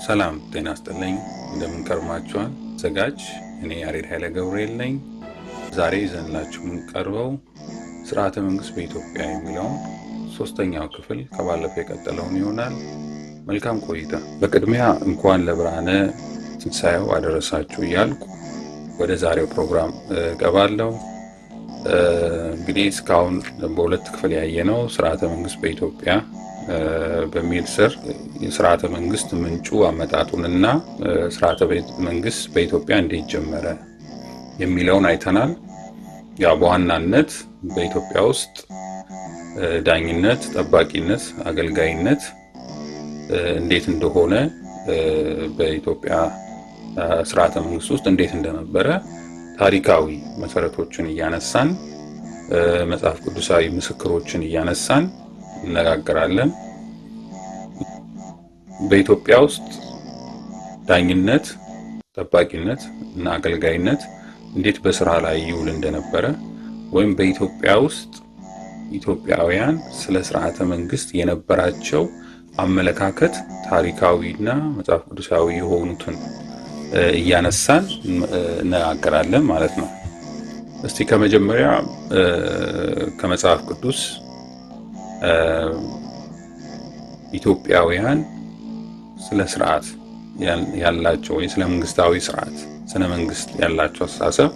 ሰላም ጤና ይስጥልኝ። እንደምን ከርማችኋል? ዘጋጅ እኔ ያሬድ ኃይለ ገብርኤል ነኝ። ዛሬ ይዘንላችሁ የምንቀርበው ስርዓተ መንግስት በኢትዮጵያ የሚለውን ሶስተኛው ክፍል ከባለፈው የቀጠለውን ይሆናል። መልካም ቆይታ። በቅድሚያ እንኳን ለብርሃነ ትንሣኤው አደረሳችሁ እያልኩ ወደ ዛሬው ፕሮግራም ገባለሁ። እንግዲህ እስካሁን በሁለት ክፍል ያየነው ስርዓተ መንግስት በኢትዮጵያ በሚል ስር የስርዓተ መንግስት ምንጩ አመጣጡንና ስርዓተ መንግስት በኢትዮጵያ እንዴት ጀመረ የሚለውን አይተናል። ያው በዋናነት በኢትዮጵያ ውስጥ ዳኝነት፣ ጠባቂነት፣ አገልጋይነት እንዴት እንደሆነ በኢትዮጵያ ስርዓተ መንግስት ውስጥ እንዴት እንደነበረ ታሪካዊ መሰረቶችን እያነሳን መጽሐፍ ቅዱሳዊ ምስክሮችን እያነሳን እነጋገራለን። በኢትዮጵያ ውስጥ ዳኝነት፣ ጠባቂነት እና አገልጋይነት እንዴት በስራ ላይ ይውል እንደነበረ ወይም በኢትዮጵያ ውስጥ ኢትዮጵያውያን ስለ ስርዓተ መንግስት የነበራቸው አመለካከት ታሪካዊና መጽሐፍ ቅዱሳዊ የሆኑትን እያነሳን እነጋገራለን ማለት ነው። እስቲ ከመጀመሪያ ከመጽሐፍ ቅዱስ ኢትዮጵያውያን ስለ ስርዓት ያላቸው ወይ ስለ መንግስታዊ ስርዓት ስነ መንግስት ያላቸው አስተሳሰብ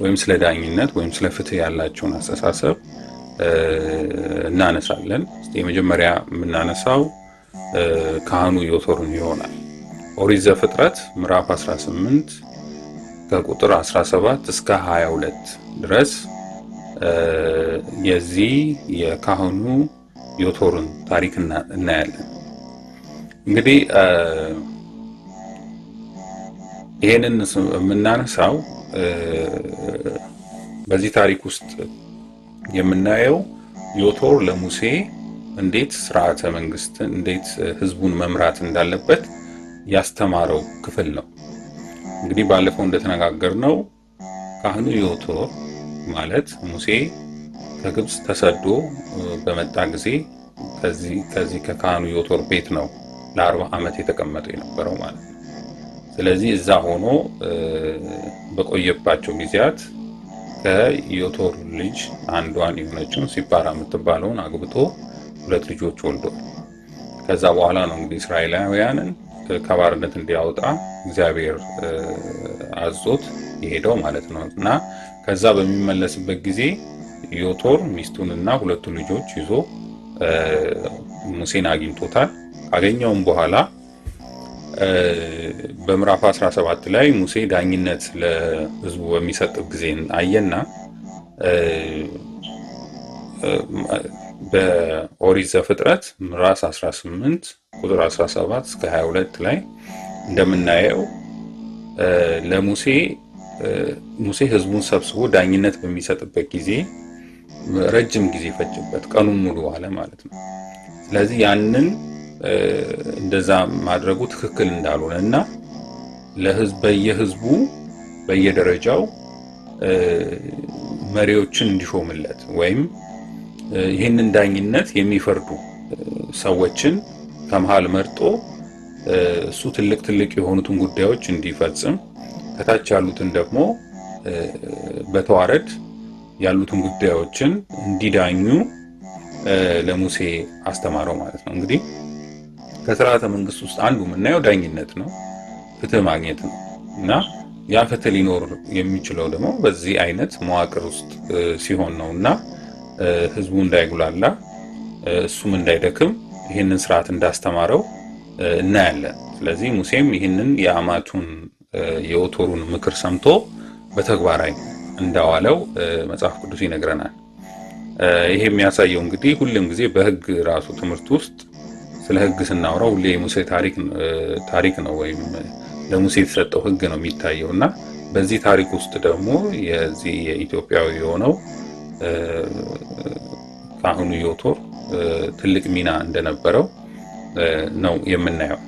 ወይም ስለ ዳኝነት ወይም ስለ ፍትህ ያላቸውን አስተሳሰብ እናነሳለን። እስቲ የመጀመሪያ የምናነሳው ካህኑ ዮቶርን ይሆናል። ኦሪት ዘፍጥረት ምዕራፍ 18 ከቁጥር 17 እስከ 22 ድረስ የዚህ የካህኑ ዮቶርን ታሪክ እናያለን። እንግዲህ ይሄንን የምናነሳው በዚህ ታሪክ ውስጥ የምናየው ዮቶር ለሙሴ እንዴት ስርዓተ መንግስትን እንዴት ህዝቡን መምራት እንዳለበት ያስተማረው ክፍል ነው። እንግዲህ ባለፈው እንደተነጋገርነው ካህኑ ዮቶር ማለት ሙሴ ከግብጽ ተሰዶ በመጣ ጊዜ ከዚህ ከካህኑ ዮቶር ቤት ነው ለ40 ዓመት የተቀመጠው የነበረው ማለት ነው። ስለዚህ እዛ ሆኖ በቆየባቸው ጊዜያት ከዮቶር ልጅ አንዷን የሆነችውን ሲፓራ የምትባለውን አግብቶ 2 ልጆች ወልዷል። ከዛ በኋላ ነው እንግዲህ እስራኤላውያንን ከባርነት እንዲያወጣ እግዚአብሔር አዞት የሄደው ማለት ነው። እና ከዛ በሚመለስበት ጊዜ ዮቶር ሚስቱንና 2 ልጆች ይዞ ሙሴን አግኝቶታል። ካገኘውም በኋላ በምዕራፍ 17 ላይ ሙሴ ዳኝነት ለህዝቡ በሚሰጥ ጊዜ አየና በኦሪት ዘፍጥረት ምዕራፍ 18 ቁጥር 17 እስከ 22 ላይ እንደምናየው ሙሴ ህዝቡን ሰብስቦ ዳኝነት በሚሰጥበት ጊዜ ረጅም ጊዜ ፈጅበት፣ ቀኑን ሙሉ ዋለ ማለት ነው። ስለዚህ ያንን እንደዛ ማድረጉ ትክክል እንዳልሆነ እና በየህዝቡ በየደረጃው መሪዎችን እንዲሾምለት ወይም ይህንን ዳኝነት የሚፈርዱ ሰዎችን ከመሃል መርጦ እሱ ትልቅ የሆኑትን ጉዳዮች እንዲፈጽም ከታች ያሉትን ደግሞ በተዋረድ ያሉትን ጉዳዮችን እንዲዳኙ ለሙሴ አስተማረው ማለት ነው። እንግዲህ ከስርዓተ መንግስት ውስጥ አንዱ የምናየው ዳኝነት ነው፣ ፍትህ ማግኘት ነው። እና ያ ፍትህ ሊኖር የሚችለው ደግሞ በዚህ አይነት መዋቅር ውስጥ ሲሆን ነው እና ህዝቡ እንዳይጉላላ እሱም እንዳይደክም ይህንን ስርዓት እንዳስተማረው እናያለን። ስለዚህ ሙሴም ይህንን የአማቱን የዮቶሩን ምክር ሰምቶ በተግባራዊ እንዳዋለው መጽሐፍ ቅዱስ ይነግረናል። ይሄ የሚያሳየው እንግዲህ ሁሉም ጊዜ በህግ ራሱ ትምህርት ውስጥ ስለ ህግ ስናወራ ሁሌ የሙሴ ታሪክ ነው ወይም ለሙሴ የተሰጠው ህግ ነው የሚታየው እና በዚህ ታሪክ ውስጥ ደግሞ የዚህ የኢትዮጵያዊ የሆነው ካህኑ ዮቶር ትልቅ ሚና እንደነበረው ነው የምናየው።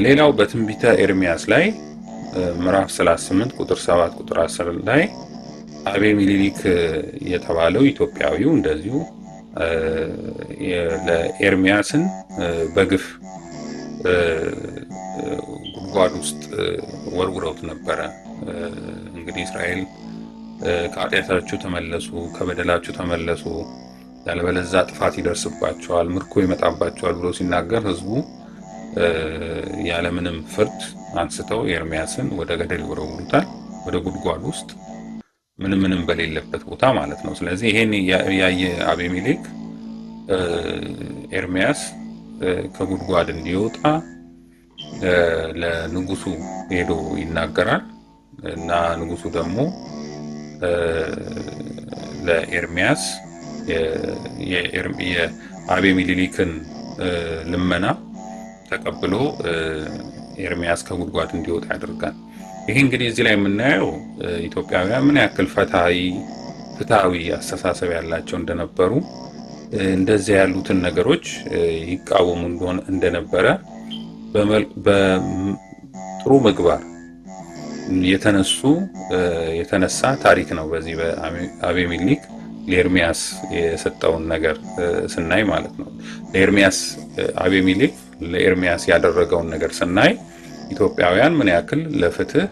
ሌላው በትንቢተ ኤርሚያስ ላይ ምዕራፍ 38 ቁጥር 7 ቁጥር 10 ላይ አቤሜሌክ የተባለው ኢትዮጵያዊው እንደዚሁ ለኤርሚያስን በግፍ ጉድጓድ ውስጥ ወርውረውት ነበረ። እንግዲህ እስራኤል ከኃጢአታችሁ ተመለሱ፣ ከበደላችሁ ተመለሱ፣ ያለበለዚያ ጥፋት ይደርስባቸዋል፣ ምርኮ ይመጣባቸዋል ብሎ ሲናገር ህዝቡ ያለምንም ፍርድ አንስተው ኤርሚያስን ወደ ገደል ይወረውሩታል፣ ወደ ጉድጓድ ውስጥ ምንም በሌለበት ቦታ ማለት ነው። ስለዚህ ይሄን ያየ አቤሜሌክ ኤርሚያስ ከጉድጓድ እንዲወጣ ለንጉሱ ሄዶ ይናገራል እና ንጉሱ ደግሞ ለኤርሚያስ የአቤሜሌክን ልመና ተቀብሎ ኤርሚያስ ከጉድጓድ እንዲወጣ ያደርጋል። ይሄ እንግዲህ እዚህ ላይ የምናየው ኢትዮጵያውያን ምን ያክል ፍትሃዊ አስተሳሰብ ያላቸው እንደነበሩ፣ እንደዚህ ያሉትን ነገሮች ይቃወሙ እንደነበረ በጥሩ ምግባር የተነሳ ታሪክ ነው። በዚህ በአቤሜሌክ ለኤርሚያስ የሰጠውን ነገር ስናይ ማለት ነው። አቤሜሌክ ለኤርሚያስ ያደረገውን ነገር ስናይ ኢትዮጵያውያን ምን ያክል ለፍትህ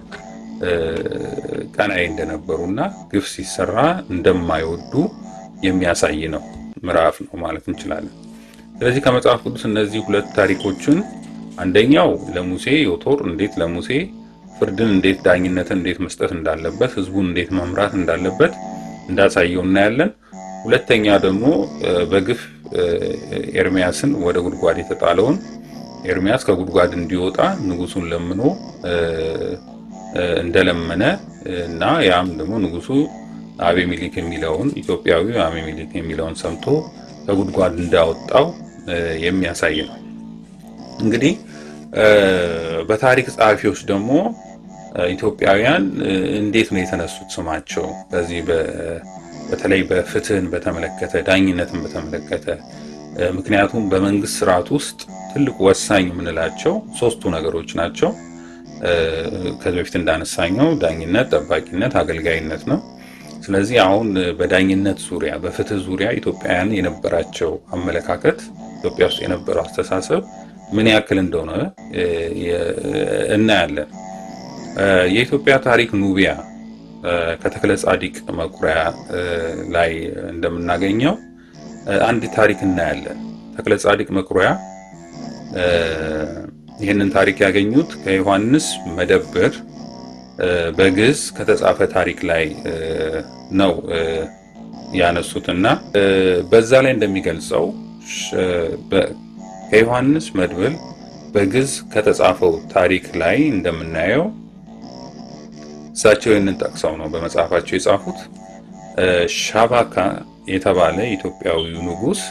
ቀናኢ እንደነበሩና ግፍ ሲሰራ እንደማይወዱ የሚያሳይ ነው ምዕራፍ ነው ማለት እንችላለን። ስለዚህ ከመጽሐፍ ቅዱስ እነዚህ ሁለት ታሪኮችን አንደኛው ለሙሴ ዮቶር እንዴት ለሙሴ ፍርድን እንዴት ዳኝነትን እንዴት መስጠት እንዳለበት ህዝቡን እንዴት መምራት እንዳለበት እንዳሳየው እናያለን። ሁለተኛ ደግሞ በግፍ ኤርሚያስን ወደ ጉድጓድ የተጣለውን ኤርሚያስ ከጉድጓድ እንዲወጣ ንጉሱን ለምኖ እንደለመነ እና ያም ደግሞ ንጉሱ አቤሜሌክ የሚለውን ኢትዮጵያዊ አቤሜሌክ የሚለውን ሰምቶ ከጉድጓድ እንዳወጣው የሚያሳይ ነው። እንግዲህ በታሪክ ጸሐፊዎች ደግሞ ኢትዮጵያውያን እንዴት ነው የተነሱት ስማቸው? በዚህ በተለይ በፍትህን በተመለከተ ዳኝነትን በተመለከተ ምክንያቱም በመንግስት ስርዓት ውስጥ ትልቁ ወሳኝ የምንላቸው ሶስቱ ነገሮች ናቸው። ከዚህ በፊት እንዳነሳኘው ዳኝነት፣ ጠባቂነት፣ አገልጋይነት ነው። ስለዚህ አሁን በዳኝነት ዙሪያ በፍትህ ዙሪያ ኢትዮጵያውያን የነበራቸው አመለካከት ኢትዮጵያ ውስጥ የነበረው አስተሳሰብ ምን ያክል እንደሆነ እናያለን። የኢትዮጵያ ታሪክ ኑቢያ ከተክለ ጻዲቅ መኩሪያ ላይ እንደምናገኘው አንድ ታሪክ እናያለን። ተክለ ጻዲቅ መኩሪያ ይህንን ታሪክ ያገኙት ከዮሐንስ መደብር በግዕዝ ከተጻፈ ታሪክ ላይ ነው ያነሱትና በዛ ላይ እንደሚገልጸው ከዮሐንስ መድብል በግዕዝ ከተጻፈው ታሪክ ላይ እንደምናየው እሳቸው ይህንን ጠቅሰው ነው በመጽሐፋቸው የጻፉት። ሻባካ የተባለ ኢትዮጵያዊው ንጉስ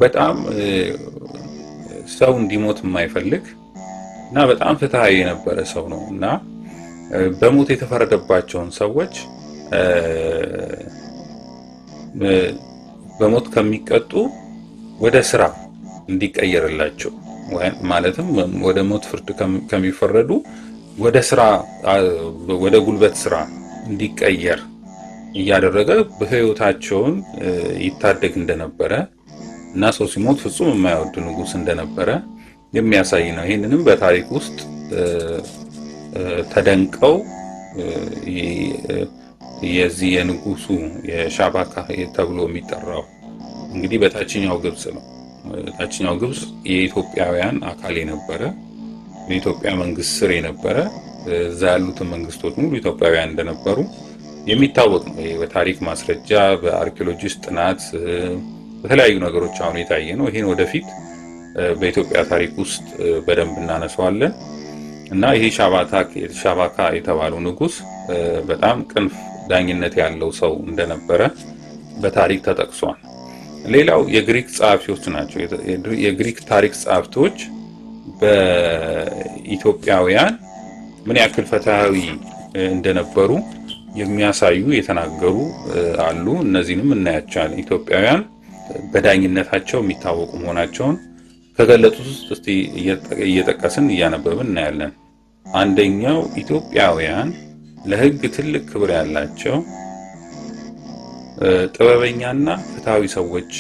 በጣም ሰው እንዲሞት የማይፈልግ እና በጣም ፍትሃዊ የነበረ ሰው ነው እና በሞት የተፈረደባቸውን ሰዎች በሞት ከሚቀጡ ወደ ስራ እንዲቀየርላቸው ማለትም ወደ ሞት ፍርድ ከሚፈረዱ ወደ ስራ ወደ ጉልበት ስራ እንዲቀየር እያደረገ በህይወታቸውን ይታደግ እንደነበረ እና ሰው ሲሞት ፍጹም የማይወድ ንጉስ እንደነበረ የሚያሳይ ነው። ይህንንም በታሪክ ውስጥ ተደንቀው የዚህ የንጉሱ የሻባካ ተብሎ የሚጠራው እንግዲህ በታችኛው ግብጽ ነው። ታችኛው ግብጽ የኢትዮጵያውያን አካል የነበረ በኢትዮጵያ መንግስት ስር የነበረ እዛ ያሉትን መንግስቶች ሙሉ ኢትዮጵያውያን እንደነበሩ የሚታወቅ ነው። በታሪክ ማስረጃ በአርኪኦሎጂስት ጥናት በተለያዩ ነገሮች አሁን የታየ ነው። ይሄን ወደፊት በኢትዮጵያ ታሪክ ውስጥ በደንብ እናነሳዋለን እና ይሄ ሻባካ የተባለው ንጉስ በጣም ቅን ዳኝነት ያለው ሰው እንደነበረ በታሪክ ተጠቅሷል። ሌላው የግሪክ ጸሐፊዎች ናቸው። የግሪክ ታሪክ ጸሐፍቶች በኢትዮጵያውያን ምን ያክል ፍትሃዊ እንደነበሩ የሚያሳዩ የተናገሩ አሉ። እነዚህንም እናያቸዋለን። ኢትዮጵያውያን በዳኝነታቸው የሚታወቁ መሆናቸውን ከገለጹት ውስጥ እስቲ እየጠቀስን እያነበብን እናያለን። አንደኛው ኢትዮጵያውያን ለሕግ ትልቅ ክብር ያላቸው ጥበበኛና ፍትሃዊ ሰዎች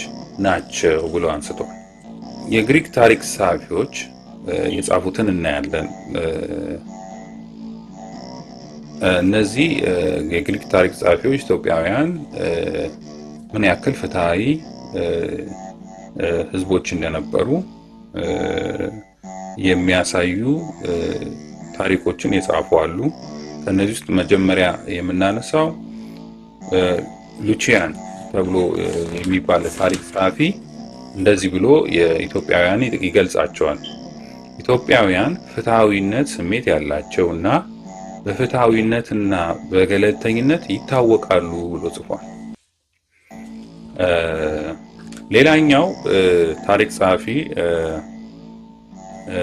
ናቸው ብለው አንስተዋል። የግሪክ ታሪክ ጸሐፊዎች የጻፉትን እናያለን። እነዚህ የግሪክ ታሪክ ጸሐፊዎች ኢትዮጵያውያን ምን ያክል ፍትሃዊ ህዝቦች እንደነበሩ የሚያሳዩ ታሪኮችን የጻፉ አሉ። ከነዚህ ውስጥ መጀመሪያ የምናነሳው ሉቺያን ተብሎ የሚባል ታሪክ ጸሐፊ እንደዚህ ብሎ የኢትዮጵያውያን ይገልጻቸዋል። ኢትዮጵያውያን ፍትሃዊነት ስሜት ያላቸውና በፍትሃዊነትና በገለልተኝነት ይታወቃሉ ብሎ ጽፏል። ሌላኛው ታሪክ ጸሐፊ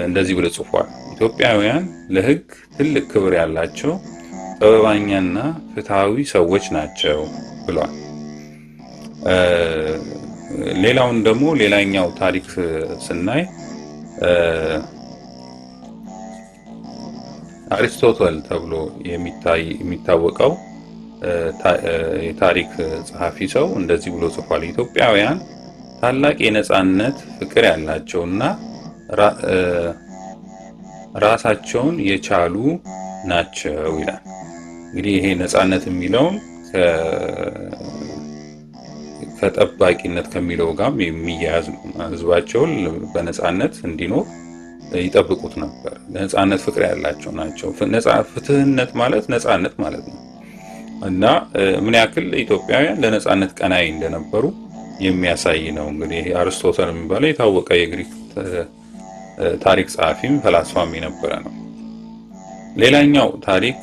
እንደዚህ ብሎ ጽፏል። ኢትዮጵያውያን ለህግ ትልቅ ክብር ያላቸው ጥበበኛና ፍትሃዊ ሰዎች ናቸው ብሏል። ሌላውን ደግሞ ሌላኛው ታሪክ ስናይ አሪስቶትል ተብሎ የሚታወቀው የታሪክ ጸሐፊ ሰው እንደዚህ ብሎ ጽፏል። ኢትዮጵያውያን ታላቅ የነጻነት ፍቅር ያላቸውና ራሳቸውን የቻሉ ናቸው ይላል። እንግዲህ ይሄ ነጻነት የሚለውን ከጠባቂነት ከሚለው ጋር የሚያያዝ ነው። ህዝባቸውን በነጻነት እንዲኖር ይጠብቁት ነበር። ነጻነት ፍቅር ያላቸው ናቸው። ፍትህነት ማለት ነጻነት ማለት ነው እና ምን ያክል ኢትዮጵያውያን ለነጻነት ቀናይ እንደነበሩ የሚያሳይ ነው። እንግዲህ አርስቶትል የሚባለው የታወቀ የግሪክ ታሪክ ጸሐፊም ፈላስፋም የነበረ ነው። ሌላኛው ታሪክ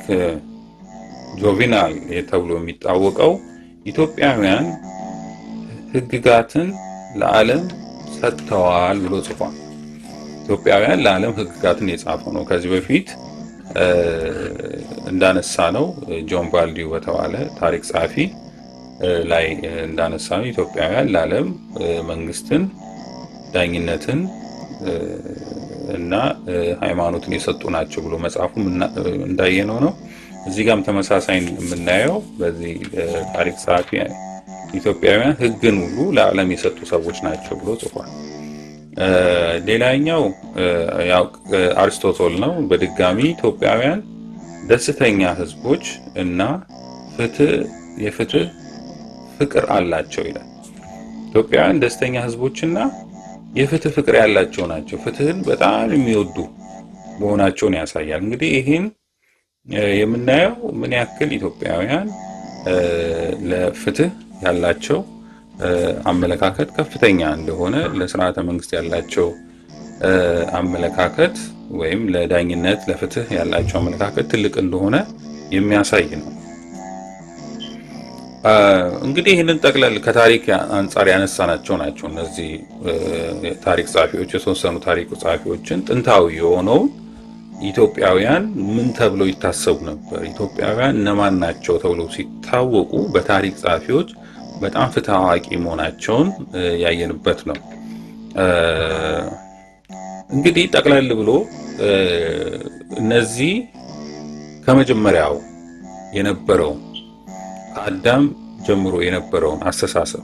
ጆቪናል ተብሎ የሚታወቀው ኢትዮጵያውያን ህግጋትን ለዓለም ሰጥተዋል ብሎ ጽፏል። ኢትዮጵያውያን ለዓለም ህግጋትን የጻፈው ነው። ከዚህ በፊት እንዳነሳ ነው ጆን ባልዲው በተባለ ታሪክ ጸሐፊ ላይ እንዳነሳ ነው ኢትዮጵያውያን ለዓለም መንግስትን፣ ዳኝነትን እና ሃይማኖትን የሰጡ ናቸው ብሎ መጽሐፉ እንዳየነው ነው። እዚህ ጋርም ተመሳሳይ የምናየው በዚህ ታሪክ ጸሐፊ ኢትዮጵያውያን ህግን ሁሉ ለዓለም የሰጡ ሰዎች ናቸው ብሎ ጽፏል። ሌላኛው ያው አሪስቶትል ነው። በድጋሚ ኢትዮጵያውያን ደስተኛ ህዝቦች እና የፍትህ ፍቅር አላቸው ይላል። ኢትዮጵያውያን ደስተኛ ህዝቦችና የፍትህ ፍቅር ያላቸው ናቸው። ፍትህን በጣም የሚወዱ መሆናቸውን ያሳያል። እንግዲህ ይህን የምናየው ምን ያክል ኢትዮጵያውያን ለፍትህ ያላቸው አመለካከት ከፍተኛ እንደሆነ፣ ለስርዓተ መንግስት ያላቸው አመለካከት ወይም ለዳኝነት ለፍትህ ያላቸው አመለካከት ትልቅ እንደሆነ የሚያሳይ ነው። እንግዲህ ይህንን ጠቅለል ከታሪክ አንጻር ያነሳናቸው ናቸው። እነዚህ ታሪክ ጸሐፊዎች የተወሰኑ ታሪክ ጸሐፊዎችን ጥንታዊ የሆነው ኢትዮጵያውያን ምን ተብለው ይታሰቡ ነበር፣ ኢትዮጵያውያን እነማን ናቸው ተብለው ሲታወቁ በታሪክ ጸሐፊዎች በጣም ፍትህ አዋቂ መሆናቸውን ያየንበት ነው። እንግዲህ ጠቅለል ብሎ እነዚህ ከመጀመሪያው የነበረው ከአዳም ጀምሮ የነበረውን አስተሳሰብ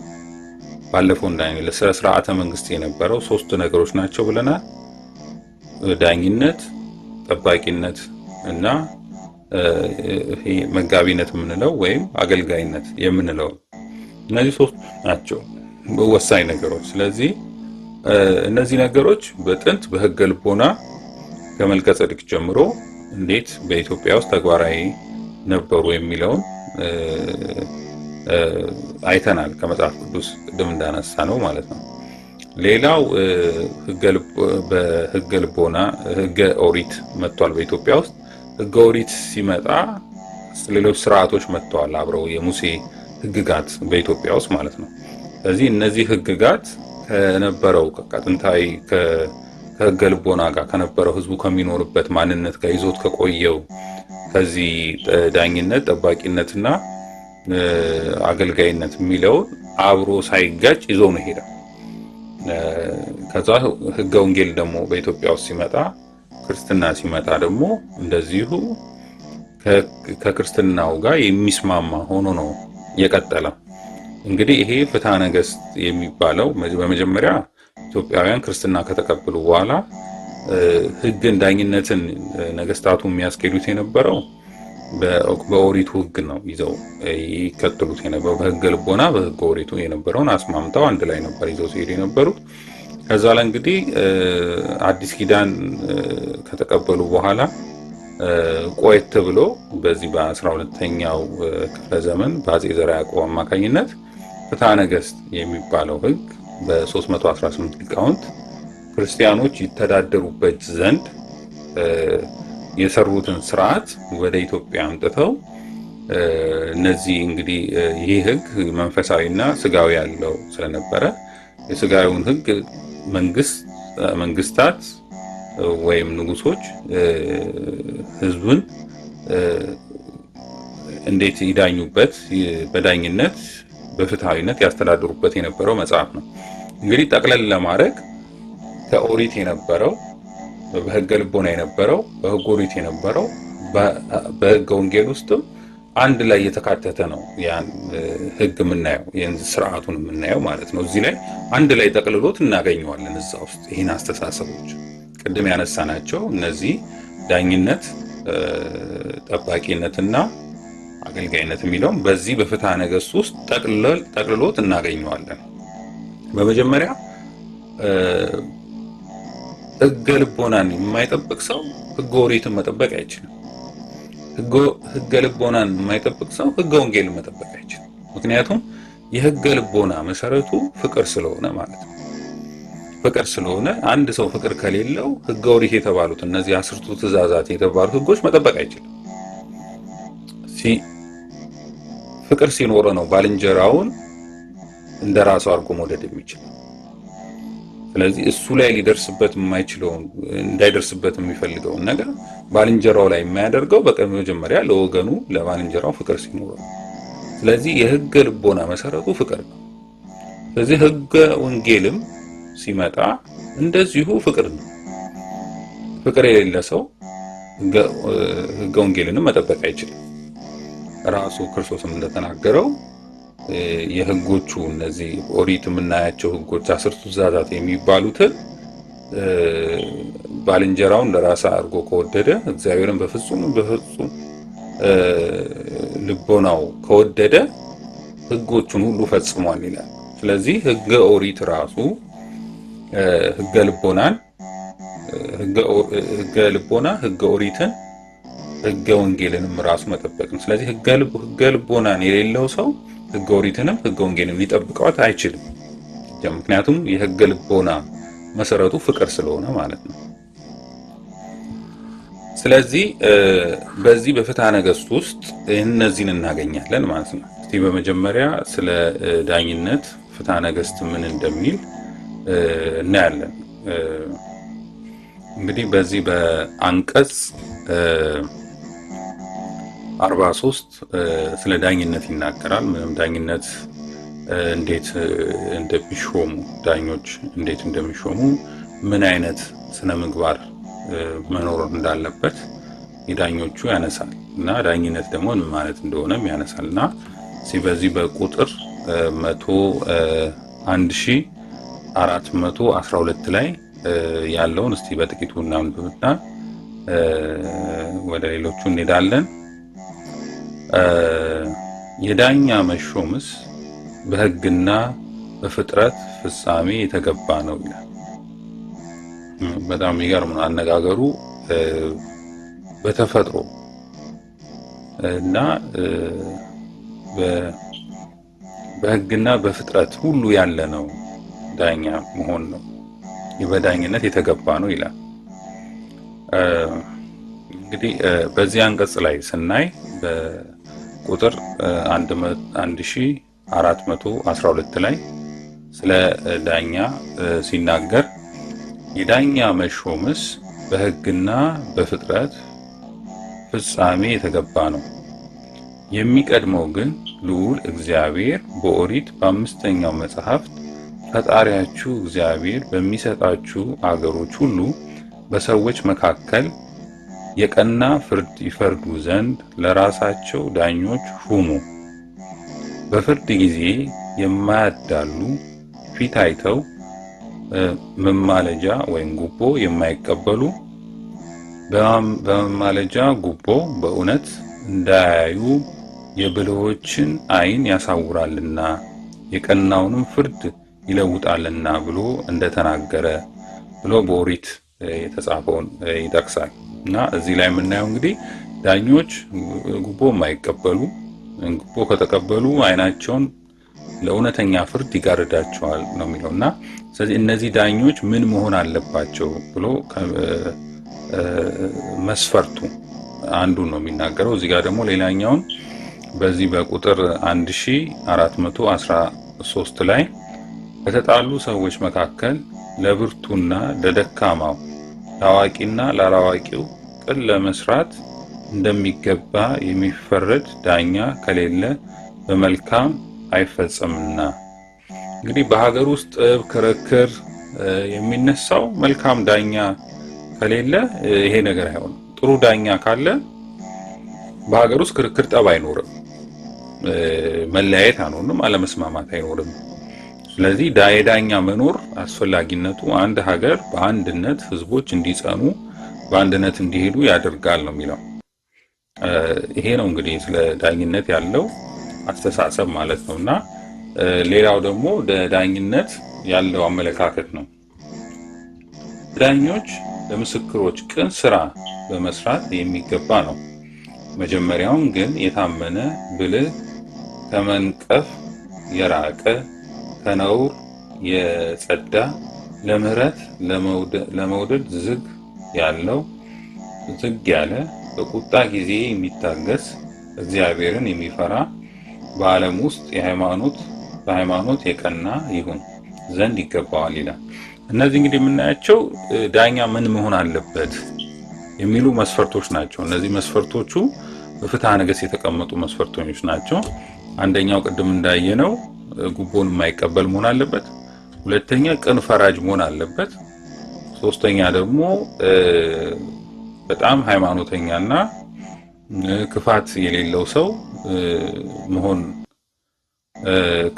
ባለፈው እንዳይል ስርዓተ መንግስት የነበረው ሶስት ነገሮች ናቸው ብለናል። ዳኝነት፣ ጠባቂነት እና መጋቢነት የምንለው ወይም አገልጋይነት የምንለው እነዚህ ሶስት ናቸው ወሳኝ ነገሮች። ስለዚህ እነዚህ ነገሮች በጥንት በሕገ ልቦና ከመልከ ጼዴቅ ጀምሮ እንዴት በኢትዮጵያ ውስጥ ተግባራዊ ነበሩ የሚለውን አይተናል ከመጽሐፍ ቅዱስ ቅድም እንዳነሳ ነው ማለት ነው። ሌላው በሕገ ልቦና ሕገ ኦሪት መጥቷል በኢትዮጵያ ውስጥ። ሕገ ኦሪት ሲመጣ ሌሎች ስርዓቶች መጥተዋል አብረው የሙሴ ሕግጋት በኢትዮጵያ ውስጥ ማለት ነው። ስለዚህ እነዚህ ሕግጋት ከነበረው ከጥንታዊ ከሕገ ልቦና ጋር ከነበረው ህዝቡ ከሚኖርበት ማንነት ጋር ይዞት ከቆየው ከዚህ ዳኝነት፣ ጠባቂነትና አገልጋይነት የሚለው አብሮ ሳይጋጭ ይዞ ነው ሄደ። ከዛ ሕገ ወንጌል ደግሞ በኢትዮጵያ ውስጥ ሲመጣ፣ ክርስትና ሲመጣ ደግሞ እንደዚሁ ከክርስትናው ጋር የሚስማማ ሆኖ ነው የቀጠለው። እንግዲህ ይሄ ፍትሐ ነገሥት የሚባለው በመጀመሪያ ኢትዮጵያውያን ክርስትና ከተቀበሉ በኋላ ሕግን ዳኝነትን ነገስታቱ የሚያስኬዱት የነበረው በኦሪቱ ሕግ ነው ይዘው ይከተሉት የነበረው። በሕገ ልቦና በሕገ ኦሪቱ የነበረውን አስማምተው አንድ ላይ ነበር ይዘው ሲሄዱ የነበሩት። ከዛ ላይ እንግዲህ አዲስ ኪዳን ከተቀበሉ በኋላ ቆየት ብሎ በዚህ በ12ኛው ክፍለ ዘመን በአፄ ዘርዓ ያዕቆብ አማካኝነት ፍትሐ ነገሥት የሚባለው ሕግ በ318 ሊቃውንት ክርስቲያኖች ይተዳደሩበት ዘንድ የሰሩትን ስርዓት ወደ ኢትዮጵያ አምጥተው እነዚህ እንግዲህ ይህ ሕግ መንፈሳዊና ስጋዊ ያለው ስለነበረ የስጋዊውን ሕግ መንግስታት ወይም ንጉሶች ህዝቡን እንዴት ይዳኙበት በዳኝነት በፍትሃዊነት ያስተዳድሩበት የነበረው መጽሐፍ ነው። እንግዲህ ጠቅለል ለማድረግ ከኦሪት የነበረው በሕገ ልቦና የነበረው በሕገ ኦሪት የነበረው በሕገ ወንጌል ውስጥም አንድ ላይ የተካተተ ነው። ያን ሕግ የምናየው ስርዓቱን የምናየው ማለት ነው። እዚህ ላይ አንድ ላይ ጠቅልሎት እናገኘዋለን። እዛ ውስጥ ይህን አስተሳሰቦች ቅድም ያነሳናቸው እነዚህ ዳኝነት፣ ጠባቂነትና አገልጋይነት የሚለውም በዚህ በፍትሐ ነገሥት ውስጥ ጠቅልሎት እናገኘዋለን። በመጀመሪያ ሕገ ልቦናን የማይጠብቅ ሰው ሕገ ኦሪትን መጠበቅ አይችልም። ሕገ ልቦናን የማይጠብቅ ሰው ሕገ ወንጌልን መጠበቅ አይችልም። ምክንያቱም የሕገ ልቦና መሰረቱ ፍቅር ስለሆነ ማለት ነው። ፍቅር ስለሆነ አንድ ሰው ፍቅር ከሌለው ሕገ ኦሪት የተባሉት እነዚህ 10ቱ ትእዛዛት የተባሉት ሕጎች መጠበቅ አይችልም። ፍቅር ሲኖረ ነው ባልንጀራውን እንደራሱ አድርጎ መውደድ የሚችል። ስለዚህ እሱ ላይ ሊደርስበት የማይችለውን እንዳይደርስበት የሚፈልገውን ነገር ባልንጀራው ላይ የሚያደርገው በመጀመሪያ ለወገኑ ለባልንጀራው ፍቅር ሲኖረው። ስለዚህ የሕገ ልቦና መሰረቱ ፍቅር ነው። ስለዚህ ሕገ ወንጌልም ሲመጣ እንደዚሁ ፍቅር ነው። ፍቅር የሌለ ሰው ሕገ ወንጌልንም መጠበቅ አይችልም። ራሱ ክርስቶስም እንደተናገረው የሕጎቹ እነዚህ ኦሪት የምናያቸው ሕጎች 10ቱ ትእዛዛት የሚባሉትን ባልንጀራውን ለራሱ አድርጎ ከወደደ እግዚአብሔርን በፍጹም ልቦናው ከወደደ ሕጎቹን ሁሉ ፈጽሟል ይላል። ስለዚህ ሕገ ኦሪት ራሱ ሕገ ልቦና ሕገ ኦሪትን ሕገ ወንጌልንም ራሱ መጠበቅ ነው። ስለዚህ ሕገ ልቦናን የሌለው ሰው ሕገ ኦሪትንም ሕገ ወንጌልንም ሊጠብቀዋት አይችልም። ምክንያቱም የሕገ ልቦና መሰረቱ ፍቅር ስለሆነ ማለት ነው። ስለዚህ በዚህ በፍትሐ ነገሥት ውስጥ እነዚህን እናገኛለን ማለት ነው። እስቲ በመጀመሪያ ስለ ዳኝነት ፍትሐ ነገሥት ምን እንደሚል እናያለን። እንግዲህ በዚህ በአንቀጽ 43 ስለ ዳኝነት ይናገራል። ምንም ዳኝነት እንዴት እንደሚሾሙ ዳኞች እንዴት እንደሚሾሙ ምን አይነት ስነ ምግባር መኖር እንዳለበት የዳኞቹ ያነሳል እና ዳኝነት ደግሞ ምን ማለት እንደሆነም ያነሳልና በዚህ በቁጥር 1412 ላይ ያለውን እስቲ በጥቂቱ እናንብብና ወደ ሌሎቹ እንሄዳለን። የዳኛ መሾምስ በሕግና በፍጥረት ፍጻሜ የተገባ ነው ይላል። በጣም የሚገርም ነው አነጋገሩ። በተፈጥሮ እና በሕግና በፍጥረት ሁሉ ያለ ነው ዳኛ መሆን ነው፣ በዳኝነት የተገባ ነው ይላል። እንግዲህ በዚህ አንቀጽ ላይ ስናይ በቁጥር 1412 ላይ ስለ ዳኛ ሲናገር የዳኛ መሾምስ በሕግና በፍጥረት ፍጻሜ የተገባ ነው። የሚቀድመው ግን ልዑል እግዚአብሔር በኦሪት በ5ኛው መጽሐፍት ፈጣሪያችሁ እግዚአብሔር በሚሰጣችሁ አገሮች ሁሉ በሰዎች መካከል የቀና ፍርድ ይፈርዱ ዘንድ ለራሳቸው ዳኞች ሹሙ። በፍርድ ጊዜ የማያዳሉ ፊት አይተው መማለጃ ወይም ጉቦ የማይቀበሉ በመማለጃ ጉቦ በእውነት እንዳያዩ የብልሆችን ዓይን ያሳውራልና የቀናውንም ፍርድ ይለውጣልና ብሎ እንደተናገረ ብሎ በኦሪት የተጻፈውን ይጠቅሳል። እና እዚህ ላይ የምናየው እንግዲህ ዳኞች ጉቦ የማይቀበሉ ጉቦ ከተቀበሉ ዓይናቸውን ለእውነተኛ ፍርድ ይጋርዳቸዋል ነው የሚለውና ስለዚህ እነዚህ ዳኞች ምን መሆን አለባቸው ብሎ መስፈርቱ አንዱን ነው የሚናገረው። እዚህ ጋር ደግሞ ሌላኛውን በዚህ በቁጥር 1413 ላይ በተጣሉ ሰዎች መካከል ለብርቱና ለደካማው ለአዋቂና ላላዋቂው ቅን ለመስራት እንደሚገባ የሚፈረድ ዳኛ ከሌለ በመልካም አይፈጸምና። እንግዲህ በሀገር ውስጥ ክርክር የሚነሳው መልካም ዳኛ ከሌለ ይሄ ነገር አይሆንም። ጥሩ ዳኛ ካለ በሀገር ውስጥ ክርክር ጠብ አይኖርም፣ መለያየት አይኖርም፣ አለመስማማት አይኖርም። ስለዚህ የዳኛ መኖር አስፈላጊነቱ አንድ ሀገር በአንድነት ህዝቦች እንዲጸኑ በአንድነት እንዲሄዱ ያደርጋል ነው የሚለው። ይሄ ነው እንግዲህ ስለ ዳኝነት ያለው አስተሳሰብ ማለት ነውና ሌላው ደግሞ ዳኝነት ያለው አመለካከት ነው። ዳኞች ለምስክሮች ቅን ስራ በመስራት የሚገባ ነው። መጀመሪያውን ግን የታመነ ብልህ፣ ከመንቀፍ የራቀ፣ ከነውር የጸዳ፣ ለምህረት ለመውደድ ዝግ ያለ፣ በቁጣ ጊዜ የሚታገስ፣ እግዚአብሔርን የሚፈራ፣ በዓለም ውስጥ በሃይማኖት የቀና ይሁን ዘንድ ይገባዋል ይላል። እነዚህ እንግዲህ የምናያቸው ዳኛ ምን መሆን አለበት የሚሉ መስፈርቶች ናቸው። እነዚህ መስፈርቶቹ በፍትሐ ነገሥት የተቀመጡ መስፈርቶች ናቸው። አንደኛው ቅድም እንዳየነው ጉቦን የማይቀበል መሆን አለበት። ሁለተኛ ቅን ፈራጅ መሆን አለበት። ሶስተኛ ደግሞ በጣም ሃይማኖተኛና ክፋት የሌለው ሰው መሆን፣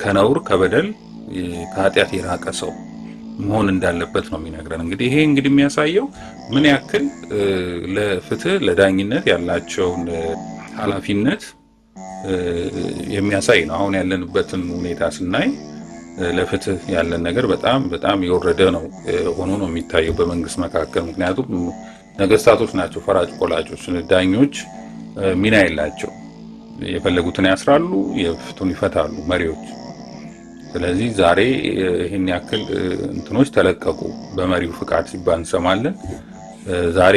ከነውር ከበደል ከኃጢአት የራቀ ሰው መሆን እንዳለበት ነው የሚነግረን። እንግዲህ ይሄ እንግዲህ የሚያሳየው ምን ያክል ለፍትህ ለዳኝነት ያላቸውን ኃላፊነት የሚያሳይ ነው። አሁን ያለንበትን ሁኔታ ስናይ ለፍትህ ያለን ነገር በጣም የወረደ ነው ሆኖ ነው የሚታየው በመንግስት መካከል። ምክንያቱም ነገስታቶች ናቸው ፈራጭ ቆላጮች፣ ዳኞች ሚና የላቸው። የፈለጉትን ያስራሉ፣ የፍቱን ይፈታሉ መሪዎች። ስለዚህ ዛሬ ይህን ያክል እንትኖች ተለቀቁ በመሪው ፍቃድ ሲባል እንሰማለን። ዛሬ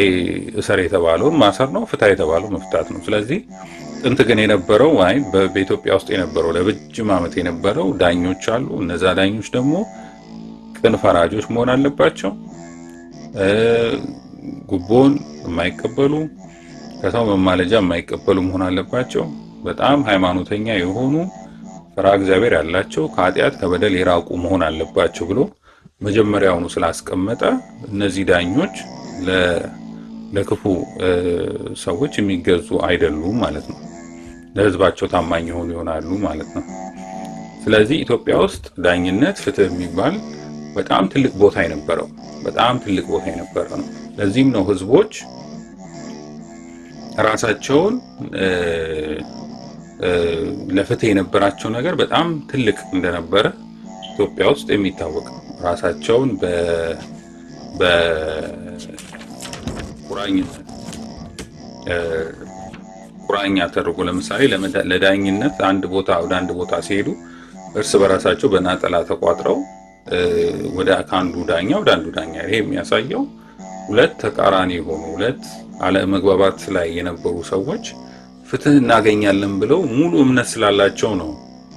እሰር የተባለውን ማሰር ነው፣ ፍታ የተባለው መፍታት ነው። ስለዚህ ጥንት ግን የነበረው በኢትዮጵያ ውስጥ የነበረው ለረጅም ዓመት የነበረው ዳኞች አሉ። እነዛ ዳኞች ደግሞ ቅን ፈራጆች መሆን አለባቸው። ጉቦን የማይቀበሉ፣ ከሰው መማለጃ የማይቀበሉ መሆን አለባቸው። በጣም ሃይማኖተኛ የሆኑ ፈሪሃ እግዚአብሔር ያላቸው፣ ከኃጢአት ከበደል የራቁ መሆን አለባቸው ብሎ መጀመሪያውኑ ስላስቀመጠ እነዚህ ዳኞች ለክፉ ሰዎች የሚገዙ አይደሉም ማለት ነው። ለህዝባቸው ታማኝ የሆኑ ይሆናሉ ማለት ነው። ስለዚህ ኢትዮጵያ ውስጥ ዳኝነት፣ ፍትህ የሚባል በጣም ትልቅ ቦታ የነበረው ነው። ለዚህም ነው ህዝቦች ራሳቸውን ለፍትህ የነበራቸው ነገር በጣም ትልቅ እንደነበረ ኢትዮጵያ ውስጥ የሚታወቅ ነው። ራሳቸውን ቁራኛ ተደርጎ ለምሳሌ ለዳኝነት ወደ አንድ ቦታ ሲሄዱ እርስ በራሳቸው በናጠላ ተቋጥረው ወደ አንዱ ዳኛ ወደ አንዱ ዳኛ። ይሄ የሚያሳየው ሁለት ተቃራኒ የሆኑ ሁለት አለመግባባት ላይ የነበሩ ሰዎች ፍትህ እናገኛለን ብለው ሙሉ እምነት ስላላቸው ነው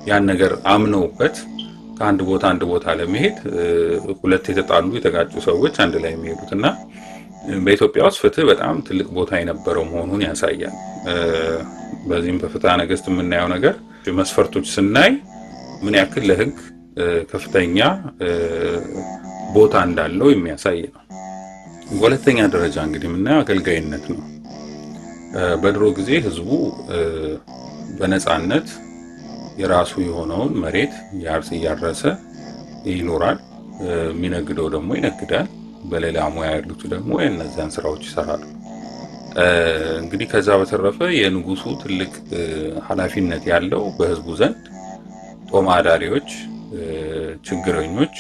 ያን ነገር አምነውበት ከአንድ ቦታ ለመሄድ ሁለት የተጣሉ የተጋጩ ሰዎች አንድ ላይ የሚሄዱትና በኢትዮጵያ ውስጥ ፍትህ በጣም ትልቅ ቦታ የነበረው መሆኑን ያሳያል። በዚህም በፍትሐ ነገሥት የምናየው ነገር መስፈርቶች ስናይ ምን ያክል ለህግ ከፍተኛ ቦታ እንዳለው የሚያሳይ ነው። በሁለተኛ ደረጃ እንግዲህ የምናየው አገልጋይነት ነው። በድሮ ጊዜ ህዝቡ በነፃነት የራሱ የሆነውን መሬት እያረሰ ይኖራል። የሚነግደው ደግሞ ይነግዳል። በሌላ ሙያ ያሉት ደግሞ የእነዚያን ስራዎች ይሰራሉ። እንግዲህ ከዛ በተረፈ የንጉሱ ትልቅ ኃላፊነት ያለው በህዝቡ ዘንድ ጦም አዳሪዎች፣ ችግረኞች፣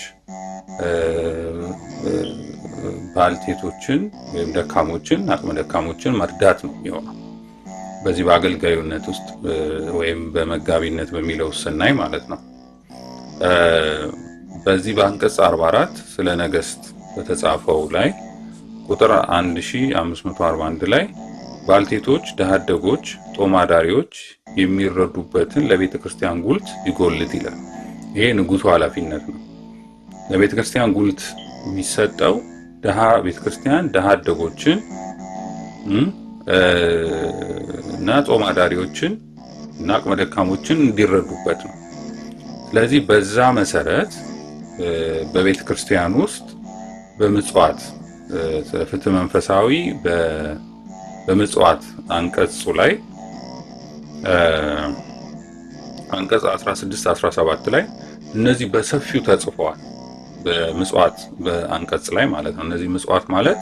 ባልቴቶችን ወይም ደካሞችን፣ አቅመ ደካሞችን መርዳት ነው የሚሆነው በዚህ በአገልጋዩነት ውስጥ ወይም በመጋቢነት በሚለው ስናይ ማለት ነው። በዚህ በአንቀጽ 44 ስለ ነገስት በተጻፈው ላይ ቁጥር 1541 ላይ ባልቴቶች፣ ድሃ አደጎች፣ ጦም አዳሪዎች የሚረዱበትን ለቤተ ክርስቲያን ጉልት ይጎልት ይላል። ይሄ ንጉሱ ኃላፊነት ነው። ለቤተ ክርስቲያን ጉልት የሚሰጠው ድሃ ቤተ ክርስቲያን ድሃ አደጎችን እና ጦም አዳሪዎችን እና አቅመ ደካሞችን እንዲረዱበት ነው። ስለዚህ በዛ መሰረት በቤተ ክርስቲያን ውስጥ በምጽዋት ፍትህ መንፈሳዊ በምጽዋት አንቀጹ ላይ አንቀጽ 16 17 ላይ እነዚህ በሰፊው ተጽፈዋል። በምጽዋት በአንቀጽ ላይ ማለት ነው። እነዚህ ምጽዋት ማለት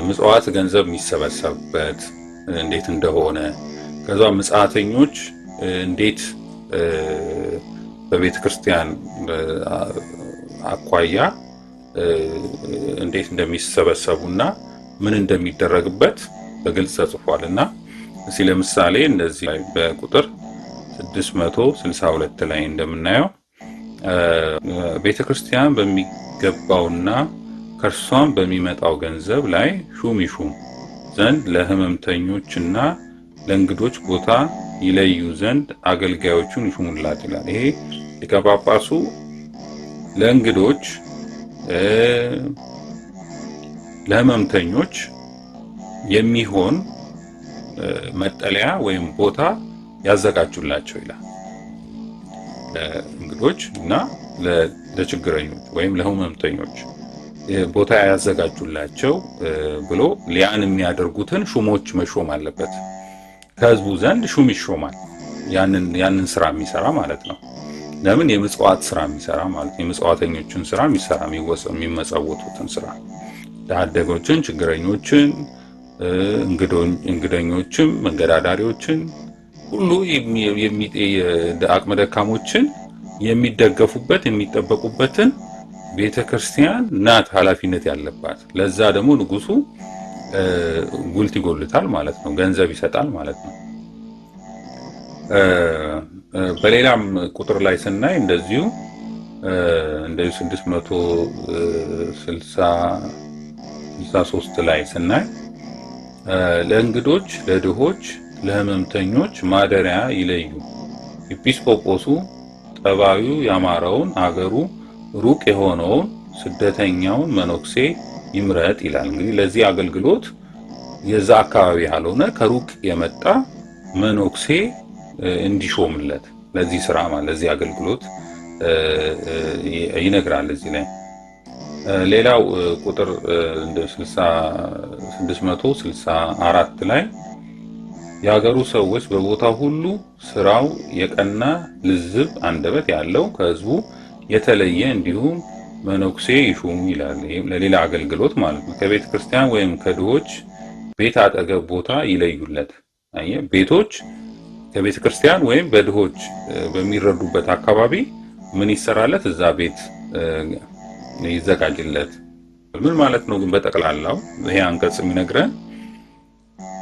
ምጽዋት ገንዘብ የሚሰበሰብበት እንዴት እንደሆነ ከዛ ምጽዋተኞች እንዴት በቤተ ክርስቲያን አኳያ እንዴት እንደሚሰበሰቡና ምን እንደሚደረግበት በግልጽ ተጽፏልና እዚህ ለምሳሌ እንደዚህ በቁጥር 662 ላይ እንደምናየው ቤተ ክርስቲያን በሚገባውና ከርሷም በሚመጣው ገንዘብ ላይ ሹም ይሹም ዘንድ ለሕመምተኞችና ለእንግዶች ቦታ ይለዩ ዘንድ አገልጋዮቹን ይሹሙላት ይላል። ይሄ ሊቀ ጳጳሱ ለእንግዶች ለሕመምተኞች የሚሆን መጠለያ ወይም ቦታ ያዘጋጁላቸው ይላል። ለእንግዶች እና ለችግረኞች ወይም ለሕመምተኞች ቦታ ያዘጋጁላቸው ብሎ ሊያን የሚያደርጉትን ሹሞች መሾም አለበት። ከህዝቡ ዘንድ ሹም ይሾማል። ያንን ስራ የሚሰራ ማለት ነው። ለምን የምጽዋት ስራ የሚሰራ ማለት የምጽዋተኞችን ስራ የሚሰራ የሚመጸውቱትን ስራ ድሃ አደጎችን፣ ችግረኞችን፣ እንግደኞችን፣ መንገዳዳሪዎችን ሁሉ አቅመ ደካሞችን የሚደገፉበት የሚጠበቁበትን ቤተክርስቲያን ናት ኃላፊነት ያለባት። ለዛ ደግሞ ንጉሱ ጉልት ይጎልታል ማለት ነው፣ ገንዘብ ይሰጣል ማለት ነው። በሌላም ቁጥር ላይ ስናይ እንደዚሁ 663 ላይ ስናይ ለእንግዶች፣ ለድሆች፣ ለሕመምተኞች ማደሪያ ይለዩ፣ ኤጲስቆጶሱ ጠባዩ ያማረውን አገሩ ሩቅ የሆነውን ስደተኛውን መነኩሴ ይምረጥ ይላል። እንግዲህ ለዚህ አገልግሎት የዛ አካባቢ ያልሆነ ከሩቅ የመጣ መነኩሴ እንዲሾምለት ለዚህ ስራ ማለት ለዚህ አገልግሎት ይነግራል እዚህ ላይ። ሌላው ቁጥር 664 ላይ የሀገሩ ሰዎች በቦታው ሁሉ ስራው የቀና ልዝብ አንደበት ያለው ከህዝቡ የተለየ እንዲሁም መነኩሴ ይሹሙ ይላል። ይሄም ለሌላ አገልግሎት ማለት ነው። ከቤተ ክርስቲያን ወይም ከድሆች ቤት አጠገብ ቦታ ይለዩለት። ቤቶች ከቤተ ክርስቲያን ወይም በድሆች በሚረዱበት አካባቢ ምን ይሰራለት? እዛ ቤት ይዘጋጅለት። ምን ማለት ነው ግን በጠቅላላው ይሄ አንቀጽ የሚነግረን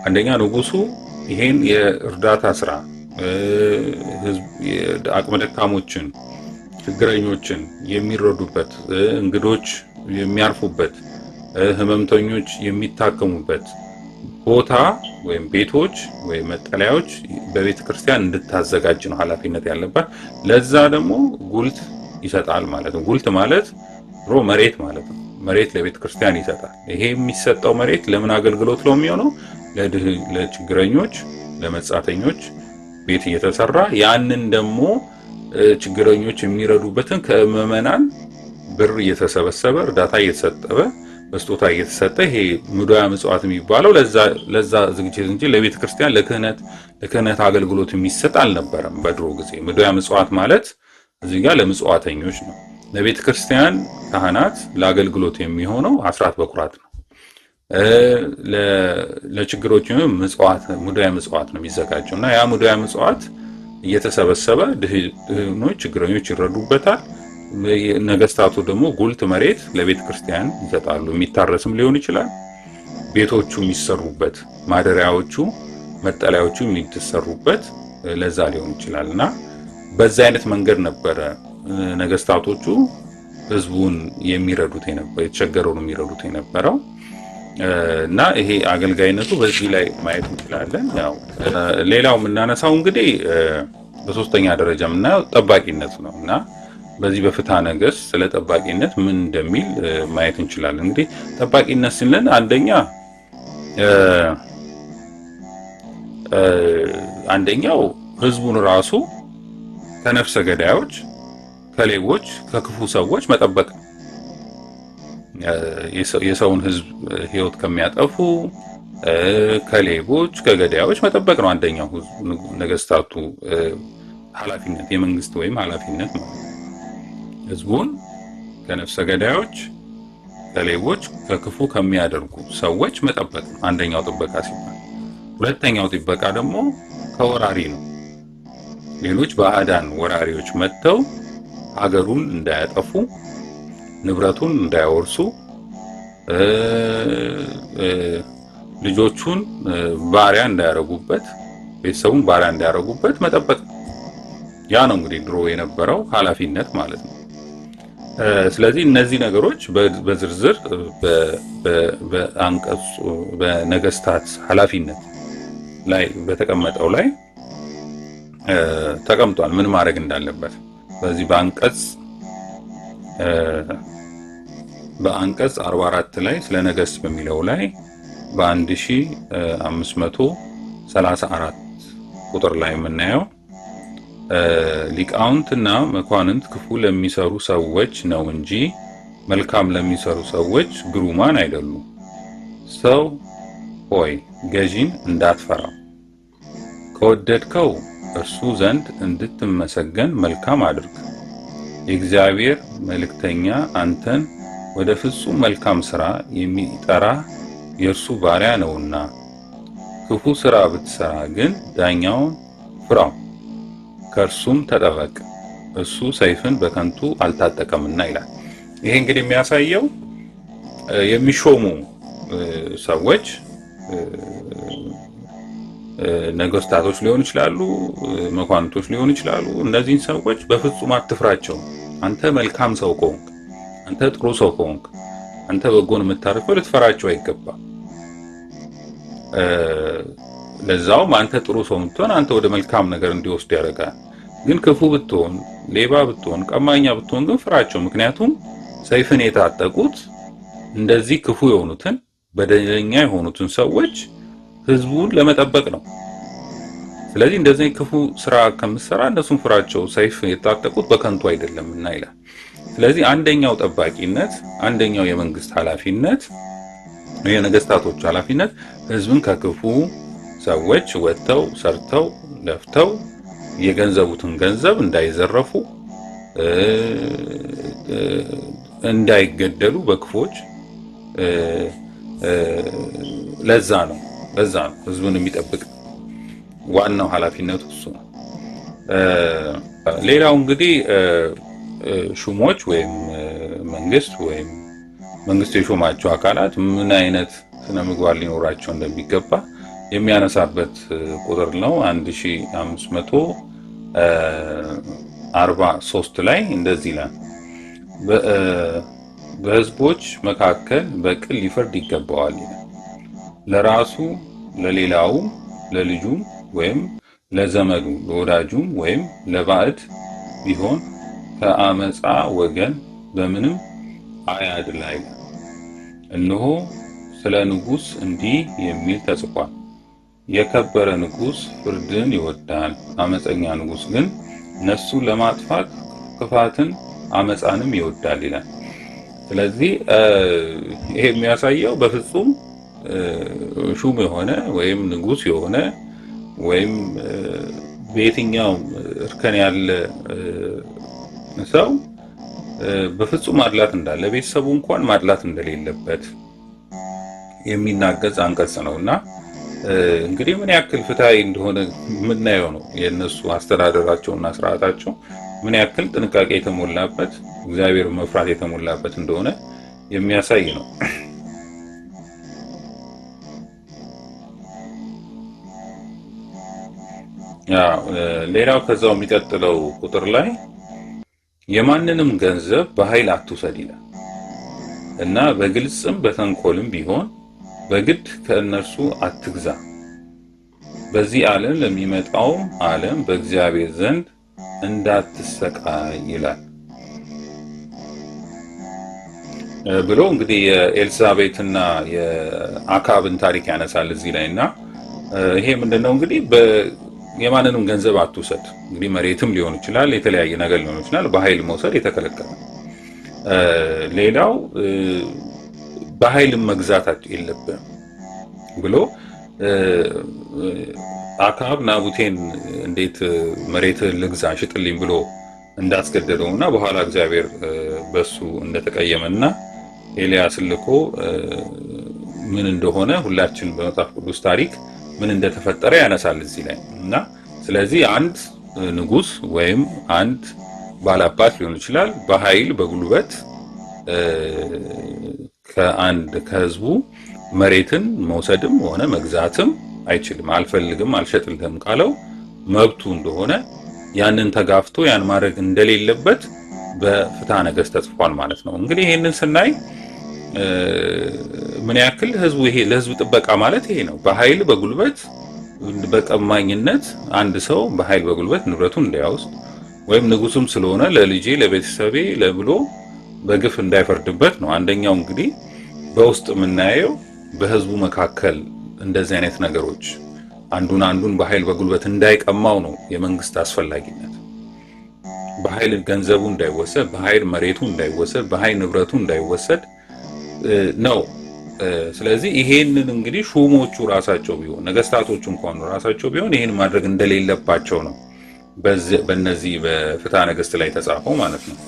አንደኛ ንጉሱ ይሄን የእርዳታ ስራ አቅመ ደካሞችን፣ ችግረኞችን የሚረዱበት፣ እንግዶች የሚያርፉበት፣ ህመምተኞች የሚታከሙበት ቦታ ወይም ቤቶች ወይም መጠለያዎች በቤተ ክርስቲያን እንድታዘጋጅ ነው ኃላፊነት ያለባት። ለዛ ደግሞ ጉልት ይሰጣል ማለት ነው። ጉልት ማለት ድሮ መሬት ማለት ነው። መሬት ለቤተ ክርስቲያን ይሰጣል። ይሄ የሚሰጠው መሬት ለምን አገልግሎት ነው የሚሆነው? ለችግረኞች፣ ለመጻተኞች ቤት እየተሰራ ያንን ደግሞ ችግረኞች የሚረዱበትን ከምዕመናን ብር እየተሰበሰበ እርዳታ እየተሰጠበ በስጦታ እየተሰጠ ይሄ ምድዋየ ምጽዋት የሚባለው ለዛ ዝግጅት እንጂ ለቤተ ክርስቲያን ለክህነት አገልግሎት የሚሰጥ አልነበረም። በድሮ ጊዜ ምድዋየ ምጽዋት ማለት እዚህ ጋር ለምጽዋተኞች ነው። ለቤተ ክርስቲያን ካህናት ለአገልግሎት የሚሆነው አስራት በኩራት ነው። ለችግሮች ምጽዋት ሙዳየ ምጽዋት ነው የሚዘጋጀው እና ያ ሙዳየ ምጽዋት እየተሰበሰበ ድሆች ችግረኞች ይረዱበታል። ነገስታቱ ደግሞ ጉልት መሬት ለቤተ ክርስቲያን ይሰጣሉ። የሚታረስም ሊሆን ይችላል። ቤቶቹ የሚሰሩበት ማደሪያዎቹ መጠለያዎቹ የሚተሰሩበት ለዛ ሊሆን ይችላል እና በዛ አይነት መንገድ ነበረ ነገስታቶቹ ህዝቡን የሚረዱት የነበረው የተቸገረውን የሚረዱት የነበረው እና ይሄ አገልጋይነቱ በዚህ ላይ ማየት እንችላለን። ያው ሌላው የምናነሳው እንግዲህ በሶስተኛ ደረጃ የምናየው ጠባቂነት ነው እና በዚህ በፍትሐ ነገሥት ስለ ጠባቂነት ምን እንደሚል ማየት እንችላለን። እንግዲህ ጠባቂነት ስንል አንደኛው ህዝቡን ራሱ ከነፍሰ ገዳዮች፣ ከሌቦች፣ ከክፉ ሰዎች መጠበቅ ነው። የሰውን ህዝብ ህይወት ከሚያጠፉ ከሌቦች፣ ከገዳዮች መጠበቅ ነው አንደኛው ነገስታቱ ኃላፊነት፣ የመንግስት ወይም ኃላፊነት ማለት ነው። ህዝቡን ከነፍሰ ገዳዮች፣ ከሌቦች፣ ከክፉ ከሚያደርጉ ሰዎች መጠበቅ ነው አንደኛው ጥበቃ ሲባል። ሁለተኛው ጥበቃ ደግሞ ከወራሪ ነው። ሌሎች ባዕዳን ወራሪዎች መጥተው ሀገሩን እንዳያጠፉ፣ ንብረቱን እንዳያወርሱ፣ ልጆቹን ባሪያ እንዳያረጉበት፣ ቤተሰቡን ባሪያ እንዳያረጉበት መጠበቅ ነው። ያ ነው እንግዲህ ድሮ የነበረው ኃላፊነት ማለት ነው። ስለዚህ እነዚህ ነገሮች በዝርዝር በአንቀጹ በነገስታት ኃላፊነት ላይ በተቀመጠው ላይ ተቀምጧል ምን ማድረግ እንዳለበት። በዚህ በአንቀጽ 44 ላይ ስለ ነገስት በሚለው ላይ በ1534 ቁጥር ላይ የምናየው ሊቃውንትና መኳንንት ክፉ ለሚሰሩ ሰዎች ነው እንጂ መልካም ለሚሰሩ ሰዎች ግሩማን አይደሉም። ሰው ሆይ ገዢን እንዳትፈራው፣ ከወደድከው እርሱ ዘንድ እንድትመሰገን መልካም አድርግ። የእግዚአብሔር መልእክተኛ አንተን ወደ ፍጹም መልካም ሥራ የሚጠራ የእርሱ ባሪያ ነውና። ክፉ ሥራ ብትሰራ ግን ዳኛውን ፍራው፣ ከእርሱም ተጠበቅ፣ እሱ ሰይፍን በከንቱ አልታጠቀምና ይላል። ይሄ እንግዲህ የሚያሳየው የሚሾሙ ሰዎች ነገስታቶች ሊሆኑ ይችላሉ፣ መኳንንቶች ሊሆኑ ይችላሉ። እነዚህን ሰዎች በፍጹም አትፍራቸው። አንተ መልካም ሰው ከሆንክ፣ አንተ ጥሩ ሰው ከሆንክ፣ አንተ በጎን የምታደርገው ልትፈራቸው አይገባም። ለዛውም አንተ ጥሩ ሰው ብትሆን አንተ ወደ መልካም ነገር እንዲወስድ ያደርጋል። ግን ክፉ ብትሆን፣ ሌባ ብትሆን፣ ቀማኛ ብትሆን ግን ፍራቸው። ምክንያቱም ሰይፍን የታጠቁት እንደዚህ ክፉ የሆኑትን በደለኛ የሆኑትን ሰዎች ህዝቡን ለመጠበቅ ነው። ስለዚህ እንደዚህ ክፉ ስራ ከምትሰራ እነሱን ፍራቸው፣ ሰይፍ የታጠቁት በከንቱ አይደለምና ይላል። ስለዚህ አንደኛው ጠባቂነት፣ አንደኛው የመንግስት ኃላፊነት፣ የነገስታቶች ኃላፊነት ህዝብን ከክፉ ሰዎች ወጥተው ሰርተው ለፍተው የገንዘቡትን ገንዘብ እንዳይዘረፉ፣ እንዳይገደሉ በክፎች ለዛ ነው ህዝቡን የሚጠብቅ ዋናው ኃላፊነቱ እሱ ነው። ሌላው እንግዲህ ሹሞች ወይም መንግስት የሾማቸው አካላት ምን አይነት ስነ ምግባር ሊኖራቸው እንደሚገባ የሚያነሳበት ቁጥር ነው። 1543 ላይ እንደዚህ ይላል። በህዝቦች መካከል በቅን ሊፈርድ ይገባዋል ይላል። ለራሱ ለሌላውም፣ ለልጁም ወይም ለዘመዱ፣ ለወዳጁም ወይም ለባዕድ ቢሆን ከአመፃ ወገን በምንም አያድላ ይላል። እነሆ ስለ ንጉሥ እንዲህ የሚል ተጽፏል። የከበረ ንጉሥ ፍርድን ይወዳል፣ አመፀኛ ንጉሥ ግን ነፍሱን ለማጥፋት ክፋትን አመፃንም ይወዳል ይላል። ስለዚህ ይሄ የሚያሳየው በፍጹም ሹም የሆነ ወይም ንጉሥ የሆነ ወይም በየትኛው እርከን ያለ ሰው በፍጹም ማድላት እንዳለ ቤተሰቡ እንኳን ማድላት እንደሌለበት የሚናገር አንቀጽ ነውና እንግዲህ ምን ያክል ፍትሃዊ እንደሆነ የምናየው ነው። የእነሱ አስተዳደራቸውና ስርዓታቸው ምን ያክል ጥንቃቄ የተሞላበት እግዚአብሔር መፍራት የተሞላበት እንደሆነ የሚያሳይ ነው። ሌላው ከዛው የሚቀጥለው ቁጥር ላይ የማንንም ገንዘብ በኃይል አትውሰድ ይላል እና በግልጽም በተንኮልም ቢሆን በግድ ከእነርሱ አትግዛ፣ በዚህ ዓለም ለሚመጣውም ዓለም በእግዚአብሔር ዘንድ እንዳትሰቃይ ይላል ብሎ እንግዲህ የኤልሳቤጥና የአካብን ታሪክ ያነሳል እዚህ ላይና ይሄ ምንድነው እንግዲህ የማንንም ገንዘብ አትውሰድ። እንግዲህ መሬትም ሊሆን ይችላል፣ የተለያየ ነገር ሊሆን ይችላል። በኃይል መውሰድ የተከለከለ። ሌላው በኃይል መግዛት የለብህም ብሎ አካብ ናቡቴን እንዴት መሬትን ልግዛ ሽጥልኝ ብሎ እንዳስገደደውና በኋላ እግዚአብሔር በሱ እንደተቀየመና ኤልያስ ልኮ ምን እንደሆነ ሁላችን በመጽሐፍ ቅዱስ ታሪክ ምን እንደተፈጠረ ያነሳል እዚህ ላይ እና ስለዚህ አንድ ንጉስ ወይም አንድ ባላባት ሊሆን ይችላል በኃይል በጉልበት ከህዝቡ መሬትን መውሰድም ሆነ መግዛትም አይችልም። አልፈልግም አልሸጥልህም ካለው መብቱ እንደሆነ ያንን ተጋፍቶ ያን ማድረግ እንደሌለበት በፍትሐ ነገሥት ተጽፏል ማለት ነው። እንግዲህ ይሄንን ስናይ ምን ያክል ህዝቡ ይሄ ለህዝብ ጥበቃ ማለት ይሄ ነው። በኃይል በጉልበት በቀማኝነት አንድ ሰው በኃይል በጉልበት ንብረቱን እንዳይወስድ ወይም ንጉስም ስለሆነ ለልጄ ለቤተሰቤ ለብሎ በግፍ እንዳይፈርድበት ነው። አንደኛው እንግዲህ በውስጥ የምናየው በህዝቡ መካከል እንደዚህ አይነት ነገሮች አንዱን በኃይል በጉልበት እንዳይቀማው ነው የመንግስት አስፈላጊነት። በኃይል ገንዘቡ እንዳይወሰድ፣ በኃይል መሬቱ እንዳይወሰድ፣ በኃይል ንብረቱ እንዳይወሰድ ነው። ስለዚህ ይሄንን እንግዲህ ሹሞቹ ራሳቸው ቢሆን ነገስታቶቹ እንኳን ራሳቸው ቢሆን ይሄን ማድረግ እንደሌለባቸው ነው በእነዚህ በፍትሐ ነገሥት ላይ ተጻፈው ማለት ነው።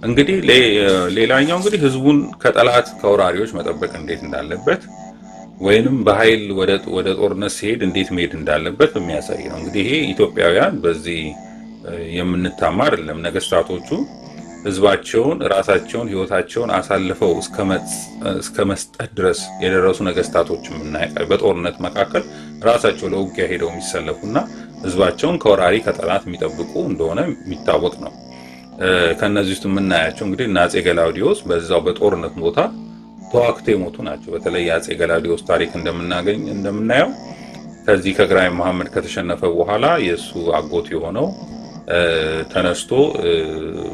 እንግዲህ ሌላኛው እንግዲህ ህዝቡን ከጠላት ከወራሪዎች መጠበቅ እንዴት እንዳለበት ወይንም በኃይል ወደ ጦርነት ሲሄድ እንዴት መሄድ እንዳለበት የሚያሳይ ነው። እንግዲህ ይሄ ኢትዮጵያውያን በዚህ የምንታማ አይደለም። ነገስታቶቹ ህዝባቸውን ራሳቸውን ህይወታቸውን አሳልፈው እስከ መስጠት ድረስ የደረሱ ነገስታቶች የምናየው በጦርነት መካከል ራሳቸው ለውጊያ ሄደው የሚሰለፉና ህዝባቸውን ከወራሪ ከጠላት የሚጠብቁ እንደሆነ የሚታወቅ ነው። ከነዚህ ውስጥ የምናያቸው እንግዲህ አፄ ገላውዲዮስ በዛው በጦርነት ቦታ ተዋክተው የሞቱ ናቸው። በተለይ አፄ ገላውዲዮስ ታሪክ እንደምናየው ከዚህ ከግራኝ መሐመድ ከተሸነፈ በኋላ የሱ አጎት የሆነው ተነስቶ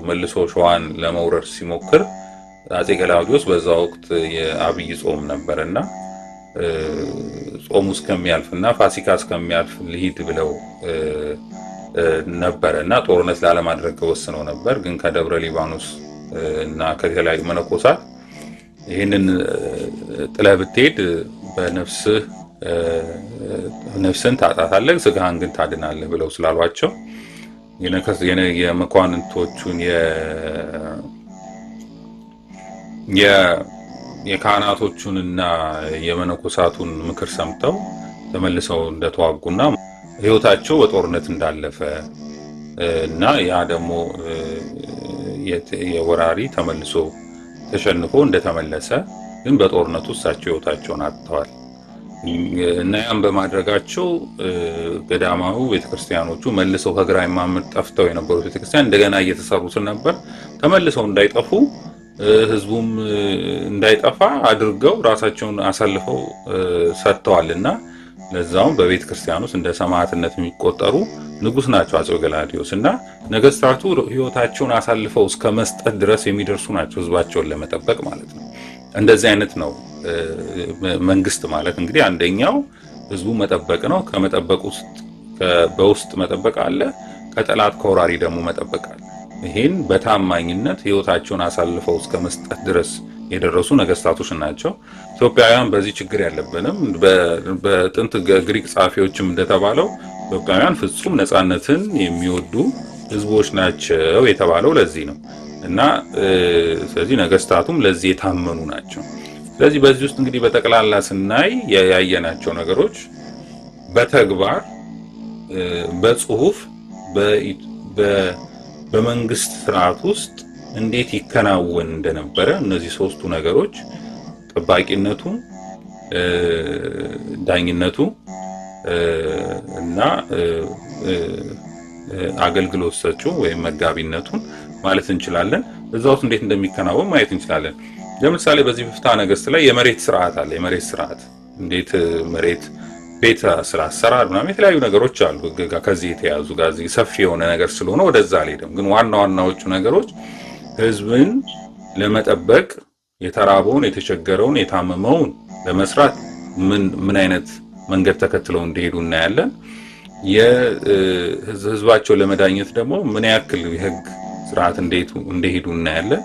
መልሶ ሸዋን ለመውረር ሲሞክር አፄ ገላውዲዮስ በዛ ወቅት የአብይ ጾም ነበርና ጾሙ እስከሚያልፍና ፋሲካ እስከሚያልፍ ልሂድ ብለው ነበርና ጦርነት ላለማድረግ ወስነው ነበር። ግን ከደብረ ሊባኖስ እና ከተለያዩ መነኮሳት ይህንን ጥለህ ብትሄድ ነፍስን ታጣታለህ፣ ስጋህን ግን ታድናለህ ብለው ስላሏቸው የመኳንንቶቹን የካህናቶቹንና የመነኮሳቱን ምክር ሰምተው ተመልሰው እንደተዋጉና ህይወታቸው በጦርነት እንዳለፈ እና ያ ደግሞ የወራሪ ተመልሶ ተሸንፎ እንደተመለሰ ግን በጦርነቱ እሳቸው ህይወታቸውን አጥተዋል እና ያን በማድረጋቸው ገዳማው ቤተክርስቲያኖቹ መልሰው ከግራኝ መሐመድ ጠፍተው የነበሩ ቤተክርስቲያን እንደገና እየተሰሩ ስለነበር ተመልሰው እንዳይጠፉ ህዝቡም እንዳይጠፋ አድርገው ራሳቸውን አሳልፈው ሰጥተዋልና ለዛውም በቤተክርስቲያን ውስጥ እንደ ሰማዕትነት የሚቆጠሩ ንጉስ ናቸው አፄ ገላውዲዮስ እና ነገስታቱ ህይወታቸውን አሳልፈው እስከ መስጠት ድረስ የሚደርሱ ናቸው ህዝባቸውን ለመጠበቅ ማለት ነው። እንደዚህ አይነት ነው መንግስት ማለት እንግዲህ አንደኛው ህዝቡ መጠበቅ ነው። ከመጠበቅ ውስጥ በውስጥ መጠበቅ አለ፣ ከጠላት ከወራሪ ደግሞ መጠበቅ አለ። ይሄን በታማኝነት ህይወታቸውን አሳልፈው እስከ መስጠት ድረስ የደረሱ ነገስታቶች ናቸው። ኢትዮጵያውያን በዚህ ችግር ያለብንም በጥንት ግሪክ ጸሐፊዎችም እንደተባለው ኢትዮጵያውያን ፍጹም ነፃነትን የሚወዱ ህዝቦች ናቸው የተባለው ለዚህ ነው እና ስለዚህ ነገስታቱም ለዚህ የታመኑ ናቸው። ስለዚህ በዚህ ውስጥ እንግዲህ በጠቅላላ ስናይ ያየናቸው ነገሮች በተግባር በጽሁፍ በመንግስት ስርዓት ውስጥ እንዴት ይከናወን እንደነበረ እነዚህ ሶስቱ ነገሮች ጠባቂነቱ፣ ዳኝነቱ እና አገልግሎት ሰጪው ወይም መጋቢነቱን ማለት እንችላለን። እዛ ውስጥ እንዴት እንደሚከናወን ማየት እንችላለን። ለምሳሌ በዚህ ፍትሐ ነገሥት ላይ የመሬት ስርዓት አለ። የመሬት ስርዓት እንዴት መሬት ቤት ስራ አሰራር ምናምን የተለያዩ ነገሮች አሉ ከዚህ የተያዙ ጋዚህ ሰፊ የሆነ ነገር ስለሆነ ወደዛ አልሄድም። ግን ዋና ዋናዎቹ ነገሮች ህዝብን ለመጠበቅ የተራበውን፣ የተቸገረውን፣ የታመመውን ለመስራት ምን አይነት መንገድ ተከትለው እንደሄዱ እናያለን። የህዝባቸውን ለመዳኘት ደግሞ ምን ያክል የህግ ስርዓት እንደሄዱ እናያለን።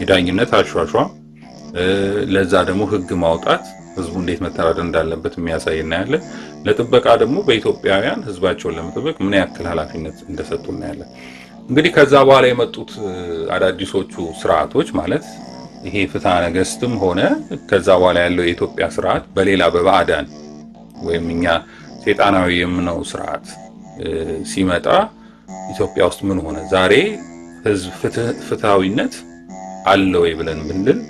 የዳኝነት አሿሿም፣ ለዛ ደግሞ ህግ ማውጣት፣ ህዝቡ እንዴት መተዳደር እንዳለበት የሚያሳይ እናያለን። ለጥበቃ ደግሞ በኢትዮጵያውያን ህዝባቸውን ለመጠበቅ ምን ያክል ኃላፊነት እንደሰጡ እናያለን። እንግዲህ ከዛ በኋላ የመጡት አዳዲሶቹ ስርዓቶች ማለት ይሄ ፍትሐ ነገሥትም ሆነ ከዛ በኋላ ያለው የኢትዮጵያ ስርዓት በሌላ በባዕዳን ወይም እኛ ሰይጣናዊ የምነው ስርዓት ሲመጣ ኢትዮጵያ ውስጥ ምን ሆነ? ዛሬ ህዝብ ፍትሃዊነት አለ ወይ ብለን ብንል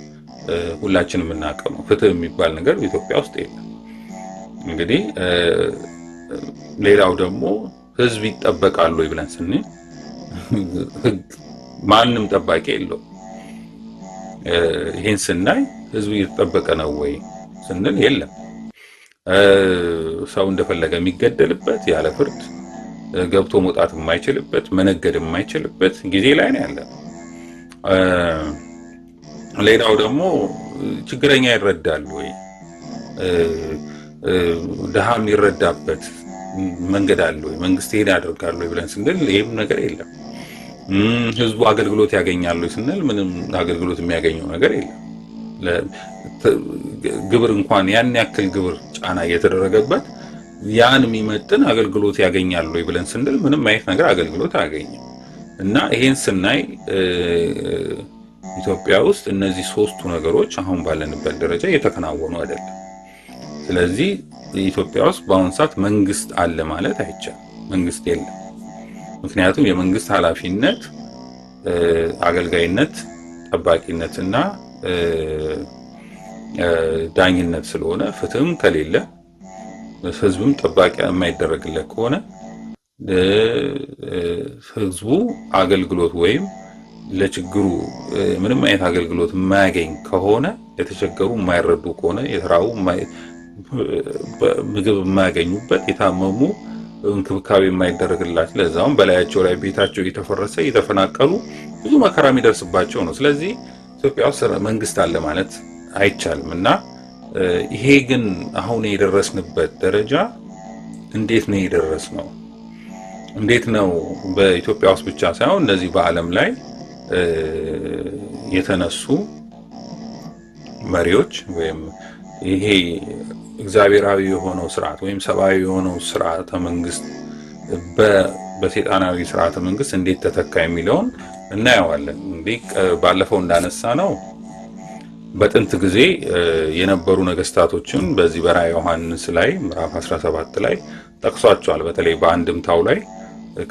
ሁላችንም የምናውቀው ነው። ፍትህ የሚባል ነገር ኢትዮጵያ ውስጥ የለም። እንግዲህ ሌላው ደግሞ ህዝብ ይጠበቃል ወይ ብለን ስንል ህግ ማንም ጠባቂ የለው። ይሄን ስናይ ህዝብ እየተጠበቀ ነው ወይ ስንል የለም። ሰው እንደፈለገ የሚገደልበት ያለ ፍርድ ገብቶ መውጣት የማይችልበት መነገድ የማይችልበት ጊዜ ላይ ነው ያለ። ሌላው ደግሞ ችግረኛ ይረዳል ወይ ድሃም ይረዳበት መንገድ አለ ወይ መንግስት ይሄን ያደርጋል ወይ ብለን ስንል ይሄም ነገር የለም። ህዝቡ አገልግሎት ያገኛል ወይ ስንል ምንም አገልግሎት የሚያገኘው ነገር የለም። ግብር እንኳን ያን ያክል ግብር ጫና እየተደረገበት ያን የሚመጥን አገልግሎት ያገኛል ወይ ብለን ስንል ምንም አይነት ነገር አገልግሎት አያገኝም። እና ይሄን ስናይ ኢትዮጵያ ውስጥ እነዚህ ሶስቱ ነገሮች አሁን ባለንበት ደረጃ እየተከናወኑ አይደለም። ስለዚህ ኢትዮጵያ ውስጥ በአሁኑ ሰዓት መንግስት አለ ማለት አይቻልም። መንግስት የለም። ምክንያቱም የመንግስት ኃላፊነት አገልጋይነት፣ ጠባቂነትና ዳኝነት ስለሆነ ፍትህም ከሌለ ህዝብም ጠባቂ የማይደረግለት ከሆነ ህዝቡ አገልግሎት ወይም ለችግሩ ምንም አይነት አገልግሎት የማያገኝ ከሆነ የተቸገሩ የማይረዱ ከሆነ የተራቡ ምግብ የማያገኙበት የታመሙ እንክብካቤ የማይደረግላቸው ለዛውም በላያቸው ላይ ቤታቸው እየተፈረሰ እየተፈናቀሉ ብዙ መከራ የሚደርስባቸው ነው። ስለዚህ ኢትዮጵያ ውስጥ መንግስት አለ ማለት አይቻልም። እና ይሄ ግን አሁን የደረስንበት ደረጃ እንዴት ነው የደረስነው? እንዴት ነው በኢትዮጵያ ውስጥ ብቻ ሳይሆን እንደዚህ በዓለም ላይ የተነሱ መሪዎች ወይም ይሄ እግዚአብሔራዊ የሆነው ስርዓት ወይም ሰብአዊ የሆነው ስርዓተ መንግስት በሰይጣናዊ ስርዓተ መንግስት እንዴት ተተካ የሚለውን እናየዋለን። እንግዲህ ባለፈው እንዳነሳ ነው በጥንት ጊዜ የነበሩ ነገስታቶችን በዚህ በራዕየ ዮሐንስ ላይ ምዕራፍ 17 ላይ ጠቅሷቸዋል። በተለይ በአንድምታው ላይ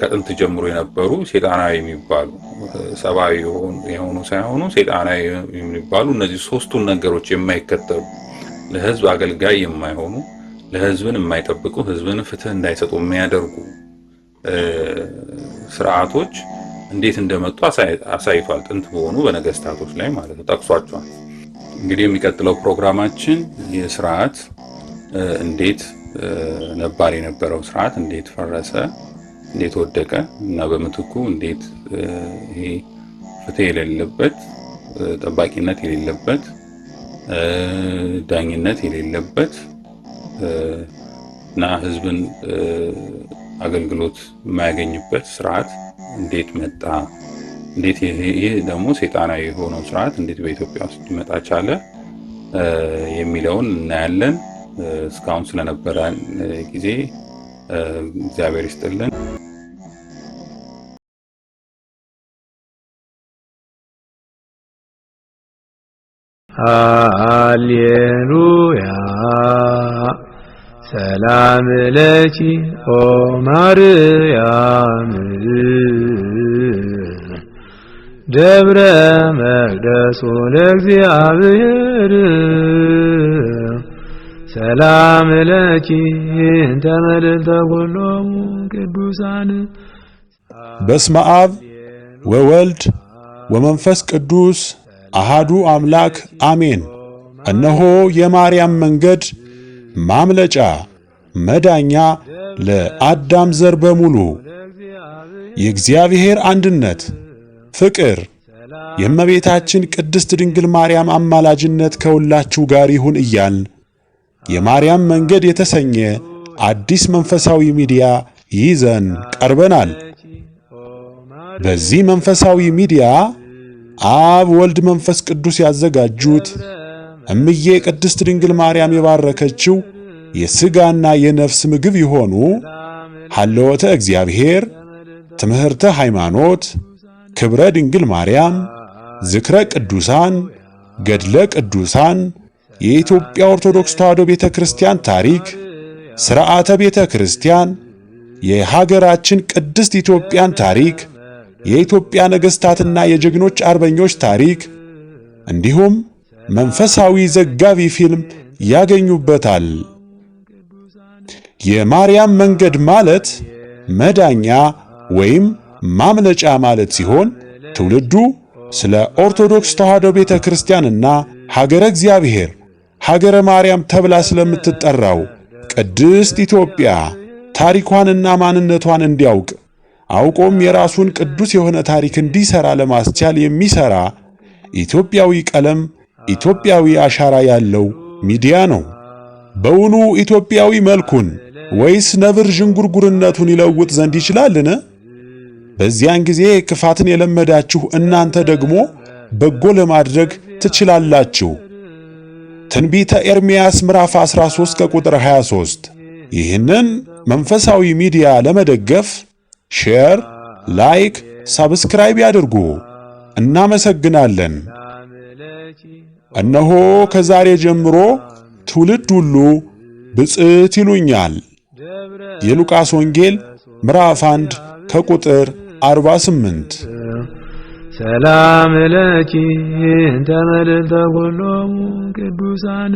ከጥንት ጀምሮ የነበሩ ሰይጣናዊ የሚባሉ ሰብአዊ የሆኑ ሳይሆኑ ሰይጣናዊ የሚባሉ እነዚህ ሶስቱን ነገሮች የማይከተሉ ለህዝብ አገልጋይ የማይሆኑ ለህዝብን የማይጠብቁ ህዝብን ፍትህ እንዳይሰጡ የሚያደርጉ ስርዓቶች እንዴት እንደመጡ አሳይቷል። ጥንት በሆኑ በነገስታቶች ላይ ማለት ነው ጠቅሷቸዋል። እንግዲህ የሚቀጥለው ፕሮግራማችን የስርዓት እንዴት ነባር የነበረው ስርዓት እንዴት ፈረሰ፣ እንዴት ወደቀ እና በምትኩ እንዴት ይሄ ፍትህ የሌለበት ጠባቂነት የሌለበት ዳኝነት የሌለበት እና ህዝብን አገልግሎት የማያገኝበት ስርዓት እንዴት መጣ፣ እንዴት ይሄ ደግሞ ሰይጣናዊ የሆነው ስርዓት እንዴት በኢትዮጵያ ውስጥ ሊመጣ ቻለ የሚለውን እናያለን። እስካሁን ስለነበረን ጊዜ እግዚአብሔር ይስጥልን። ሃሌሉያ ሰላም ለኪ ኦ ማርያም ደብረ መቅደሱ ለእግዚአብሔር ሰላም ለኪ እንተ መልዕልተ ኩሎሙ ቅዱሳን። በስመ አብ ወወልድ ወመንፈስ ቅዱስ አሃዱ አምላክ አሜን። እነሆ የማርያም መንገድ ማምለጫ መዳኛ ለአዳም ዘር በሙሉ የእግዚአብሔር አንድነት ፍቅር የእመቤታችን ቅድስት ድንግል ማርያም አማላጅነት ከሁላችሁ ጋር ይሁን እያልን የማርያም መንገድ የተሰኘ አዲስ መንፈሳዊ ሚዲያ ይዘን ቀርበናል። በዚህ መንፈሳዊ ሚዲያ አብ ወልድ መንፈስ ቅዱስ ያዘጋጁት እምዬ ቅድስት ድንግል ማርያም የባረከችው የሥጋና የነፍስ ምግብ የሆኑ ሀለወተ እግዚአብሔር፣ ትምህርተ ሃይማኖት፣ ክብረ ድንግል ማርያም፣ ዝክረ ቅዱሳን፣ ገድለ ቅዱሳን፣ የኢትዮጵያ ኦርቶዶክስ ተዋሕዶ ቤተ ክርስቲያን ታሪክ፣ ሥርዓተ ቤተ ክርስቲያን፣ የሀገራችን ቅድስት ኢትዮጵያን ታሪክ፣ የኢትዮጵያ ነገሥታትና የጀግኖች አርበኞች ታሪክ እንዲሁም መንፈሳዊ ዘጋቢ ፊልም ያገኙበታል። የማርያም መንገድ ማለት መዳኛ ወይም ማምለጫ ማለት ሲሆን ትውልዱ ስለ ኦርቶዶክስ ተዋሕዶ ቤተ ክርስቲያንና ሀገረ እግዚአብሔር ሀገረ ማርያም ተብላ ስለምትጠራው ቅድስት ኢትዮጵያ ታሪኳንና ማንነቷን እንዲያውቅ አውቆም የራሱን ቅዱስ የሆነ ታሪክ እንዲሰራ ለማስቻል የሚሰራ ኢትዮጵያዊ ቀለም፣ ኢትዮጵያዊ አሻራ ያለው ሚዲያ ነው። በውኑ ኢትዮጵያዊ መልኩን ወይስ ነብር ዥንጉርጉርነቱን ይለውጥ ዘንድ ይችላልን? በዚያን ጊዜ ክፋትን የለመዳችሁ እናንተ ደግሞ በጎ ለማድረግ ትችላላችሁ። ትንቢተ ኤርምያስ ምዕራፍ 13 ከቁጥር 23። ይህንን መንፈሳዊ ሚዲያ ለመደገፍ ሼር፣ ላይክ፣ ሰብስክራይብ ያድርጉ። እናመሰግናለን። እነሆ ከዛሬ ጀምሮ ትውልድ ሁሉ ብፅዕት ይሉኛል። የሉቃስ ወንጌል ምዕራፍ 1 ከቁጥር 48። ሰላም ለኪ እንተ መልዕልተ ኩሎሙ ቅዱሳን